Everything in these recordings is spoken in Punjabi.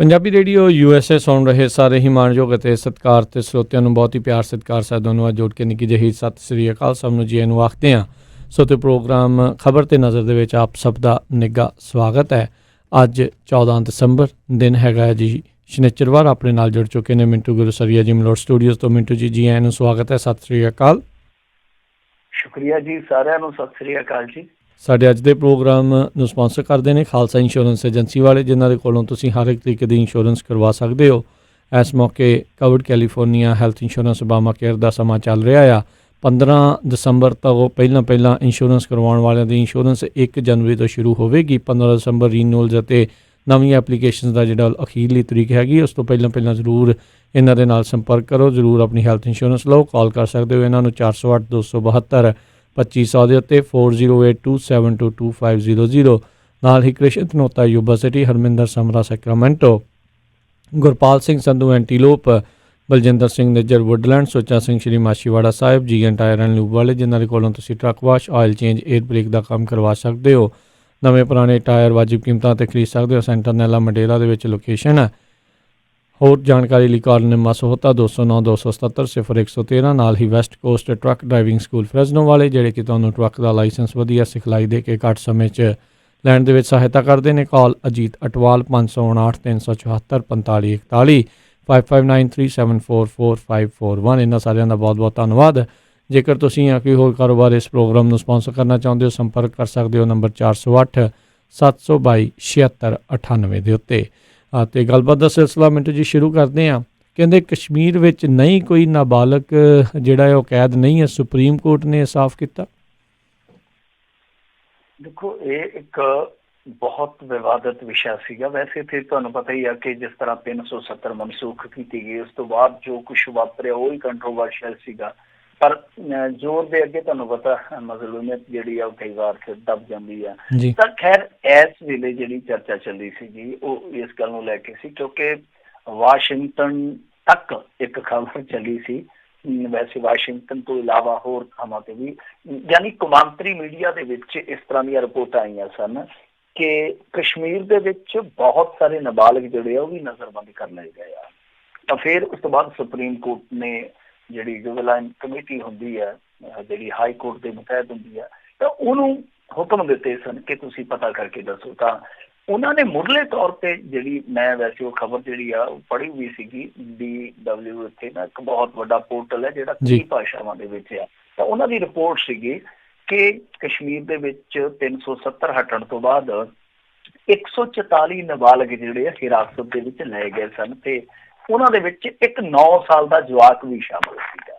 ਪੰਜਾਬੀ ਰੇਡੀਓ USA ਸੁਣ ਰਹੇ ਸਾਰੇ ਹੀ ਮਾਣਯੋਗ ਅਤੇ ਸਤਿਕਾਰ ਤੇ ਸਰੋਤਿਆਂ ਨੂੰ ਬਹੁਤ ਹੀ ਪਿਆਰ ਸਤਿਕਾਰ ਸਾਹਿਬਾਨ ਨੂੰ ਜੋੜ ਕੇ ਨਿੱਕੀ ਜਿਹੀ ਸਤਿ ਸ੍ਰੀ ਅਕਾਲ ਸਭ ਨੂੰ ਜੀ ਆਇਆਂ ਨੂੰ ਆਖਦੇ ਹਾਂ। ਸੋ ਤੇ ਪ੍ਰੋਗਰਾਮ ਖਬਰ ਤੇ ਨਜ਼ਰ ਦੇ ਵਿੱਚ ਆਪ ਸਭ ਦਾ ਨਿੱਘਾ ਸਵਾਗਤ ਹੈ। ਅੱਜ 14 ਦਸੰਬਰ ਦਿਨ ਹੈਗਾ ਹੈ ਜੀ ਸ਼ਨੀਚਰਵਾਰ। ਆਪਣੇ ਨਾਲ ਜੁੜ ਚੁੱਕੇ ਨੇ ਮਿੰਟੂ ਗੁਰਸਰੀਆ ਜੀ ਮਲੋਟ ਸਟੂਡੀਓਜ਼ ਤੋਂ। ਮਿੰਟੂ ਜੀ ਆਇਆਂ ਨੂੰ ਸਵਾਗਤ ਹੈ, ਸਤਿ ਸ੍ਰੀ ਅਕਾਲ। ਸ਼ੁਕਰੀਆ ਜੀ, ਸਾਰਿਆਂ ਨੂੰ ਸਤਿ ਸ੍ਰੀ ਅਕਾਲ ਜੀ। ਸਾਡੇ ਅੱਜ ਦੇ ਪ੍ਰੋਗਰਾਮ ਨੂੰ ਸਪਾਂਸਰ ਕਰਦੇ ਨੇ ਖਾਲਸਾ ਇੰਸ਼ੋਰੈਂਸ ਏਜੰਸੀ ਵਾਲੇ, ਜਿਨ੍ਹਾਂ ਦੇ ਕੋਲੋਂ ਤੁਸੀਂ ਹਰ ਇੱਕ ਤਰੀਕੇ ਦੀ ਇੰਸ਼ੋਰੈਂਸ ਕਰਵਾ ਸਕਦੇ ਹੋ। ਇਸ ਮੌਕੇ COVID California health insurance Obamacare ਦਾ ਸਮਾਂ ਚੱਲ ਰਿਹਾ ਆ। 15 ਦਸੰਬਰ ਤੋਂ ਪਹਿਲਾਂ ਇੰਸ਼ੋਰੈਂਸ ਕਰਵਾਉਣ ਵਾਲਿਆਂ ਦੀ ਇੰਸ਼ੋਰੈਂਸ 1 ਜਨਵਰੀ ਤੋਂ ਸ਼ੁਰੂ ਹੋਵੇਗੀ। 15 ਦਸੰਬਰ ਰੀਨਿਊਅਲਸ ਅਤੇ ਨਵੀਆਂ ਐਪਲੀਕੇਸ਼ਨ ਦਾ ਜਿਹੜਾ ਅਖੀਰਲੀ ਤਰੀਕ ਹੈਗੀ, ਉਸ ਤੋਂ ਪਹਿਲਾਂ ਜ਼ਰੂਰ ਇਹਨਾਂ ਦੇ ਨਾਲ ਸੰਪਰਕ ਕਰੋ। ਜ਼ਰੂਰ ਆਪਣੀ ਹੈਲਥ ਇੰਸ਼ੋਰੈਂਸ ਲਓ। ਕਾਲ ਕਰ ਸਕਦੇ ਹੋ ਇਹਨਾਂ ਨੂੰ 408 272 2500 ਦੇ ਉੱਤੇ 4082722500। ਨਾਲ ਹੀ Krishan Dhanota Yuba City, Harminder Samra Sacramento, Gurpal Singh Sandhu Antelope, Baljinder Singh Nijjar Woodland, Sucha Singh Shri Machhiwara Sahib, GN tyre and lube ਵਾਲੇ, ਜਿਨ੍ਹਾਂ ਦੇ ਕੋਲੋਂ ਤੁਸੀਂ truck wash, oil change, air brake ਦਾ ਕੰਮ ਕਰਵਾ ਸਕਦੇ ਹੋ। ਨਵੇਂ ਪੁਰਾਣੇ ਟਾਇਰ ਵਾਜਿਬ ਕੀਮਤਾਂ 'ਤੇ ਖਰੀਦ ਸਕਦੇ ਹੋ। ਸੈਂਟਰ ਨੈਲਾ ਮੰਡੇਲਾ ਦੇ ਵਿੱਚ ਲੋਕੇਸ਼ਨ ਹੈ। ਹੋਰ ਜਾਣਕਾਰੀ ਲਈ ਕਾਲ ਨੰਬਰ ਸਹੋਤਾ 209 277 0113। ਨਾਲ ਹੀ west coast truck driving school Fresno ਵਾਲੇ, ਜਿਹੜੇ ਕਿ ਤੁਹਾਨੂੰ ਟਰੱਕ ਦਾ ਲਾਇਸੈਂਸ ਵਧੀਆ ਸਿਖਲਾਈ ਦੇ ਕੇ ਘੱਟ ਸਮੇਂ 'ਚ ਲੈਣ ਦੇ ਵਿੱਚ ਸਹਾਇਤਾ ਕਰਦੇ ਨੇ। ਕਾਲ ਅਜੀਤ ਅਟਵਾਲ 559 374 4541 5593744541। ਇਹਨਾਂ ਸਾਰਿਆਂ ਦਾ ਬਹੁਤ ਬਹੁਤ ਧੰਨਵਾਦ। ਜੇਕਰ ਤੁਸੀਂ ਜਾਂ ਕੋਈ ਹੋਰ ਕਾਰੋਬਾਰ ਇਸ ਪ੍ਰੋਗਰਾਮ ਨੂੰ ਸਪਾਂਸਰ ਕਰਨਾ ਚਾਹੁੰਦੇ ਹੋ, ਸੰਪਰਕ ਕਰ ਸਕਦੇ ਹੋ ਨੰਬਰ 408 722 7698 ਦੇ ਉੱਤੇ। ਅਤੇ ਗੱਲਬਾਤ ਦਾ ਸਿਲਸਿਲਾ ਮਿੰਟੂ ਜੀ ਸ਼ੁਰੂ ਕਰਦੇ ਹਾਂ। ਕਹਿੰਦੇ ਕਸ਼ਮੀਰ ਵਿੱਚ ਨਹੀਂ ਕੋਈ ਨਾਬਾਲਗ ਜਿਹੜਾ ਹੈ ਉਹ ਕੈਦ ਨਹੀਂ ਹੈ, ਸੁਪਰੀਮ ਕੋਰਟ ਨੇ ਸਾਫ਼ ਕੀਤਾ। ਦੇਖੋ, ਇਹ ਇੱਕ ਬਹੁਤ ਵਿਵਾਦਤ ਵਿਸ਼ਾ ਸੀਗਾ। ਵੈਸੇ ਤੇ ਤੁਹਾਨੂੰ ਪਤਾ ਹੀ ਆ ਕਿ ਜਿਸ ਤਰ੍ਹਾਂ 370 ਮਨਸੂਖ ਕੀਤੀ ਗਈ, ਉਸ ਤੋਂ ਬਾਅਦ ਜੋ ਕੁਛ ਵਾਪਰਿਆ ਉਹ ਹੀ ਕੰਟਰੋਵਰਸ਼ੀਅਲ ਸੀਗਾ। ਪਰ ਜ਼ੋਰ ਦੇ ਅੱਗੇ ਤੁਹਾਨੂੰ ਪਤਾ ਮਜ਼ਲੂਮੀਅਤ ਜਿਹੜੀ ਆ ਉਹ ਕਈ ਵਾਰ ਫਿਰ ਦਬ ਜਾਂਦੀ ਆ। ਤਾਂ ਖੈਰ ਇਸ ਵੇਲੇ ਜਿਹੜੀ ਚਰਚਾ ਚੱਲੀ ਸੀਗੀ ਉਹ ਇਸ ਗੱਲ ਨੂੰ ਲੈ ਕੇ ਸੀ, ਕਿਉਂਕਿ ਵਾਸ਼ਿੰਗਟਨ ਤੱਕ ਇੱਕ ਖਬਰ ਚੱਲੀ ਸੀ। ਵੈਸੇ ਵਾਸ਼ਿੰਗਟਨ ਤੋਂ ਇਲਾਵਾ ਹੋਰ ਥਾਵਾਂ ਤੇ ਵੀ, ਯਾਨੀ ਕੌਮਾਂਤਰੀ ਮੀਡੀਆ ਦੇ ਵਿੱਚ ਇਸ ਤਰ੍ਹਾਂ ਦੀਆਂ ਰਿਪੋਰਟਾਂ ਆਈਆਂ ਸਨ ਕਿ ਕਸ਼ਮੀਰ ਦੇ ਵਿੱਚ ਬਹੁਤ ਸਾਰੇ ਨਾਬਾਲਗ ਜਿਹੜੇ ਆ ਉਹ ਵੀ ਨਜ਼ਰਬੰਦ ਕਰ ਲਏ ਗਏ ਆ। ਤਾਂ ਫਿਰ ਉਸ ਤੋਂ ਬਾਅਦ ਸੁਪਰੀਮ ਕੋਰਟ ਨੇ ਜਿਹੜੀ ਜੁਵੈਨਾਈਲ ਕਮੇਟੀ ਹੁੰਦੀ ਹੈ, ਜਿਹੜੀ ਹਾਈ ਕੋਰਟ ਦੇ ਮੁਤਹਿਦ ਹੁੰਦੀ ਹੈ, ਤਾਂ ਉਹਨੂੰ ਹੁਕਮ ਦਿੱਤੇ ਸਨ ਕਿ ਤੁਸੀਂ ਪਤਾ ਕਰਕੇ ਦੱਸੋ। ਤਾਂ ਉਹਨਾਂ ਨੇ ਮੁੱਢਲੇ ਤੌਰ ਤੇ ਜਿਹੜੀ, ਮੈਂ ਵੈਸੇ ਉਹ ਖਬਰ ਜਿਹੜੀ ਆ ਉਹ ਪੜ੍ਹੀ ਹੋਈ ਸੀਗੀ, DW ਇੱਥੇ ਨਾ ਇੱਕ ਬਹੁਤ ਵੱਡਾ ਪੋਰਟਲ ਹੈ ਜਿਹੜਾ ਕਈ ਭਾਸ਼ਾਵਾਂ ਦੇ ਵਿੱਚ ਆ। ਤਾਂ ਉਹਨਾਂ ਦੀ ਰਿਪੋਰਟ ਸੀਗੀ ਕਿ ਕਸ਼ਮੀਰ ਦੇ ਵਿੱਚ 370 ਹਟਣ ਤੋਂ ਬਾਅਦ 144 ਨਾਬਾਲਗ ਜਿਹੜੇ ਆ ਹਿਰਾਸਤ ਦੇ ਵਿੱਚ ਲਏ ਗਏ ਸਨ, ਤੇ ਉਹਨਾਂ ਦੇ ਵਿੱਚ ਇੱਕ 9 ਸਾਲ ਦਾ ਜਵਾਕ ਵੀ ਸ਼ਾਮਲ ਸੀਗਾ।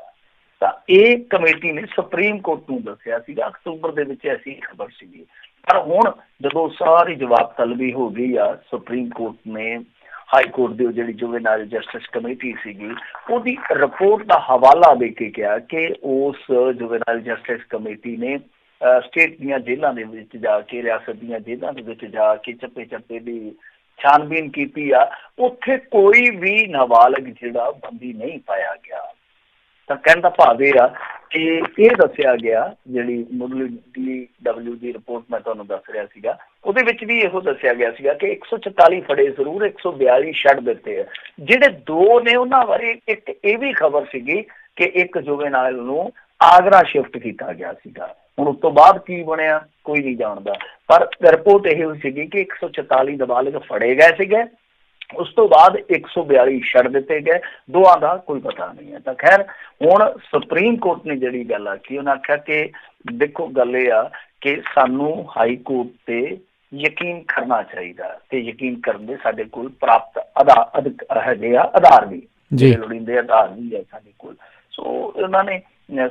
ਤਾਂ ਇਹ ਕਮੇਟੀ ਨੇ ਸੁਪਰੀਮ ਕੋਰਟ ਨੂੰ ਦੱਸਿਆ ਸੀਗਾ, ਅਕਤੂਬਰ ਦੇ ਵਿੱਚ ਐਸੀ ਖਬਰ ਸੀਗੀ। ਪਰ ਹੁਣ ਜਦੋਂ ਸਾਰੀ ਜਵਾਬ ਤਲਬੀ ਹੋ ਗਈ ਆ, ਸੁਪਰੀਮ ਕੋਰਟ ਨੇ ਹਾਈ ਕੋਰਟ ਦੀ ਜਿਹੜੀ ਜੁਵੈਨਾਈਲ ਜਸਟਿਸ ਕਮੇਟੀ ਸੀਗੀ ਉਹਦੀ ਰਿਪੋਰਟ ਦਾ ਹਵਾਲਾ ਦੇ ਕੇ ਕਿਹਾ ਕਿ ਉਸ ਜੁਵੈਨਾਈਲ ਜਸਟਿਸ ਕਮੇਟੀ ਨੇ ਸਟੇਟ ਦੀਆਂ ਜੇਲ੍ਹਾਂ ਦੇ ਵਿੱਚ ਜਾ ਕੇ, ਰਿਆਸਤ ਦੀਆਂ ਜੇਲ੍ਹਾਂ ਦੇ ਵਿੱਚ ਜਾ ਕੇ ਚੱਪੇ ਦੀ ਛਾਨਬੀਨ ਕੀਤੀ ਆ। ਉੱਥੇ ਕੋਈ ਵੀ ਨਾਬਾਲਗ ਜਿਹੜਾ ਬੰਦੀ ਨਹੀਂ ਪਾਇਆ ਗਿਆ। ਤਾਂ ਕਹਿਣ ਦਾ ਭਾਵ ਇਹ ਆ ਕਿ ਇਹ ਦੱਸਿਆ ਗਿਆ, ਜਿਹੜੀ ਮੁੱਢਲੀ DW ਦੀ ਰਿਪੋਰਟ ਮੈਂ ਤੁਹਾਨੂੰ ਦੱਸ ਰਿਹਾ ਸੀਗਾ, ਉਹਦੇ ਵਿੱਚ ਵੀ ਇਹੋ ਦੱਸਿਆ ਗਿਆ ਸੀਗਾ ਕਿ 144 ਫੜੇ ਜ਼ਰੂਰ, 142 ਛੱਡ ਦਿੱਤੇ ਆ। ਜਿਹੜੇ 2 ਨੇ ਉਹਨਾਂ ਬਾਰੇ ਇੱਕ ਇਹ ਵੀ ਖਬਰ ਸੀਗੀ ਕਿ ਇੱਕ ਜੁਵੈਨਾਈਲ ਨੂੰ ਆਗਰਾ ਸ਼ਿਫਟ ਕੀਤਾ ਗਿਆ ਸੀਗਾ। ਹੁਣ ਉਸ ਤੋਂ ਬਾਅਦ ਕੀ ਬਣਿਆ ਕੋਈ ਨਹੀਂ ਜਾਣਦਾ, ਪਰ ਰਿਪੋਰਟ ਇਹ ਹੋਈ ਸੀਗੀ ਕਿ 144 ਨਾਬਾਲਗ ਫੜੇ ਗਏ ਸੀਗੇ, ਉਸ ਤੋਂ ਬਾਅਦ 142 ਛੱਡ ਦਿੱਤੇ ਗਏ। ਦੋਆਂ ਦਾ ਕੋਈ ਪਤਾ ਨਹੀਂ ਹੈ। ਤਾਂ ਖੈਰ ਹੁਣ ਸੁਪਰੀਮ ਕੋਰਟ ਨੇ ਜਿਹੜੀ ਗੱਲ ਆਖੀ, ਉਹਨਾਂ ਆਖਿਆ ਕਿ ਦੇਖੋ ਗੱਲ ਇਹ ਆ ਕਿ ਸਾਨੂੰ ਹਾਈ ਕੋਰਟ ਤੇ ਯਕੀਨ ਕਰਨਾ ਚਾਹੀਦਾ, ਤੇ ਯਕੀਨ ਕਰਨ ਦੇ ਸਾਡੇ ਕੋਲ ਪ੍ਰਾਪਤ ਹੈਗੇ ਆ ਆਧਾਰ ਵੀ, ਲੋੜੀਂਦੇ ਆਧਾਰ ਵੀ ਹੈ ਸਾਡੇ ਕੋਲ। ਸੋ ਉਹਨਾਂ ਨੇ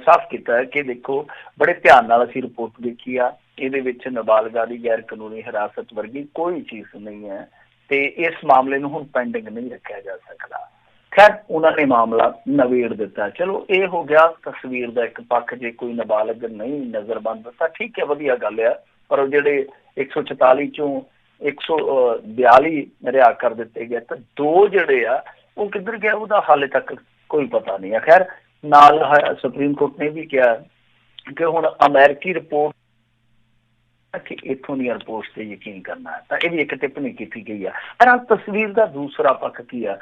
ਸਾਫ਼ ਕੀਤਾ ਹੈ ਕਿ ਦੇਖੋ ਬੜੇ ਧਿਆਨ ਨਾਲ ਅਸੀਂ ਰਿਪੋਰਟ ਦੇਖੀ ਆ, ਇਹਦੇ ਵਿੱਚ ਨਾਬਾਲਗਾ ਦੀ ਗੈਰ ਕਾਨੂੰਨੀ ਹਿਰਾਸਤ ਵਰਗੀ ਕੋਈ ਚੀਜ਼ ਨਹੀਂ ਹੈ, ਤੇ ਇਸ ਮਾਮਲੇ ਨੂੰ ਹੁਣ ਪੈਂਡਿੰਗ ਨਹੀਂ ਰੱਖਿਆ ਜਾ ਸਕਦਾ। ਖੈਰ ਉਹਨਾਂ ਨੇ ਮਾਮਲਾ ਨਵੇੜ ਦਿੱਤਾ। ਚਲੋ ਇਹ ਹੋ ਗਿਆ ਤਸਵੀਰ ਦਾ ਇੱਕ ਪੱਖ। ਜੇ ਕੋਈ ਨਾਬਾਲਗ ਨਹੀਂ ਨਜ਼ਰਬੰਦ ਤਾਂ ਠੀਕ ਹੈ, ਵਧੀਆ ਗੱਲ ਆ। ਪਰ ਜਿਹੜੇ 144 ਚੋਂ 142 ਰਿਹਾਅ ਕਰ ਦਿੱਤੇ ਗਏ, ਤਾਂ 2 ਜਿਹੜੇ ਆ ਉਹ ਕਿੱਧਰ ਗਿਆ ਉਹਦਾ ਹਾਲੇ ਤੱਕ ਕੋਈ ਪਤਾ ਨਹੀਂ ਹੈ। ਖੈਰ ਨਾਲ ਸੁਪਰੀਮ ਕੋਰਟ ਨੇ ਵੀ ਕਿਹਾ ਕਿ ਹੁਣ ਅਮਰੀਕੀ ਰਿਪੋਰਟ ਕਿ ਇੱਥੋਂ ਦੀਆਂ ਰਿਪੋਰਟਸ ਤੇ ਯਕੀਨ ਕਰਨਾ ਹੈ। ਤਾਂ ਇਹ ਵੀ ਇੱਕ ਟਿੱਪਣੀ ਕੀਤੀ ਗਈ ਆ। ਪਰ ਤਸਵੀਰ ਦਾ ਦੂਸਰਾ ਪੱਖ ਕੀ ਆ?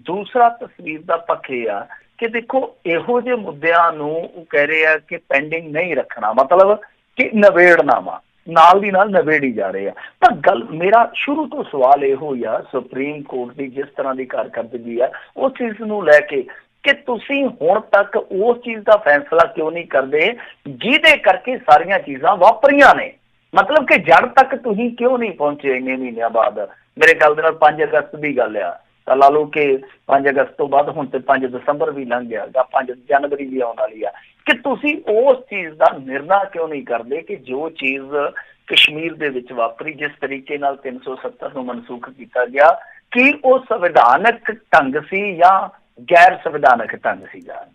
ਦੂਸਰਾ ਤਸਵੀਰ ਦਾ ਪੱਖ ਇਹ ਆ ਕਿ ਦੇਖੋ ਇਹੋ ਜਿਹੇ ਮੁੱਦਿਆਂ ਨੂੰ ਉਹ ਕਹਿ ਰਹੇ ਆ ਕਿ ਪੈਂਡਿੰਗ ਨਹੀਂ ਰੱਖਣਾ, ਮਤਲਬ ਕਿ ਨਵੇੜਨਾ ਵਾ, ਨਾਲ ਦੀ ਨਾਲ ਨਵੇੜੀ ਜਾ ਰਹੇ ਆ। ਪਰ ਗੱਲ ਮੇਰਾ ਸ਼ੁਰੂ ਤੋਂ ਸਵਾਲ ਇਹੋ ਹੀ ਆ, ਸੁਪਰੀਮ ਕੋਰਟ ਦੀ ਜਿਸ ਤਰ੍ਹਾਂ ਦੀ ਕਾਰਕਰਦਗੀ ਆ ਉਸ ਚੀਜ਼ ਨੂੰ ਲੈ ਕੇ, ਕਿ ਤੁਸੀਂ ਹੁਣ ਤੱਕ ਉਸ ਚੀਜ਼ ਦਾ ਫੈਸਲਾ ਕਿਉਂ ਨਹੀਂ ਕਰਦੇ ਜਿਹਦੇ ਕਰਕੇ ਸਾਰੀਆਂ ਚੀਜ਼ਾਂ ਵਾਪਰੀਆਂ ਨੇ? ਮਤਲਬ ਕਿ ਜੜ ਤੱਕ ਤੁਸੀਂ ਕਿਉਂ ਨਹੀਂ ਪਹੁੰਚੇ ਇੰਨੇ ਮਹੀਨਿਆਂ ਬਾਅਦ? ਮੇਰੇ ਖਿਆਲ ਦੇ ਨਾਲ 5 ਅਗਸਤ ਦੀ ਗੱਲ ਆ, ਤਾਂ ਲਾ ਲਓ ਕਿ 5 ਅਗਸਤ ਤੋਂ ਬਾਅਦ ਹੁਣ ਤੇ 5 ਦਸੰਬਰ ਵੀ ਲੰਘ ਗਿਆ ਜਾਂ 5 ਜਨਵਰੀ ਵੀ ਆਉਣ ਵਾਲੀ ਆ, ਕਿ ਤੁਸੀਂ ਉਸ ਚੀਜ਼ ਦਾ ਨਿਰਣਾ ਕਿਉਂ ਨਹੀਂ ਕਰਦੇ ਕਿ ਜੋ ਚੀਜ਼ ਕਸ਼ਮੀਰ ਦੇ ਵਿੱਚ ਵਾਪਰੀ, ਜਿਸ ਤਰੀਕੇ ਨਾਲ 370 ਨੂੰ ਮਨਸੂਖ ਕੀਤਾ ਗਿਆ, ਕਿ ਉਹ ਸੰਵਿਧਾਨਕ ਢੰਗ ਸੀ ਜਾਂ ਗੈਰ ਸੰਵਿਧਾਨਕ ਢੰਗ ਸੀਗਾ?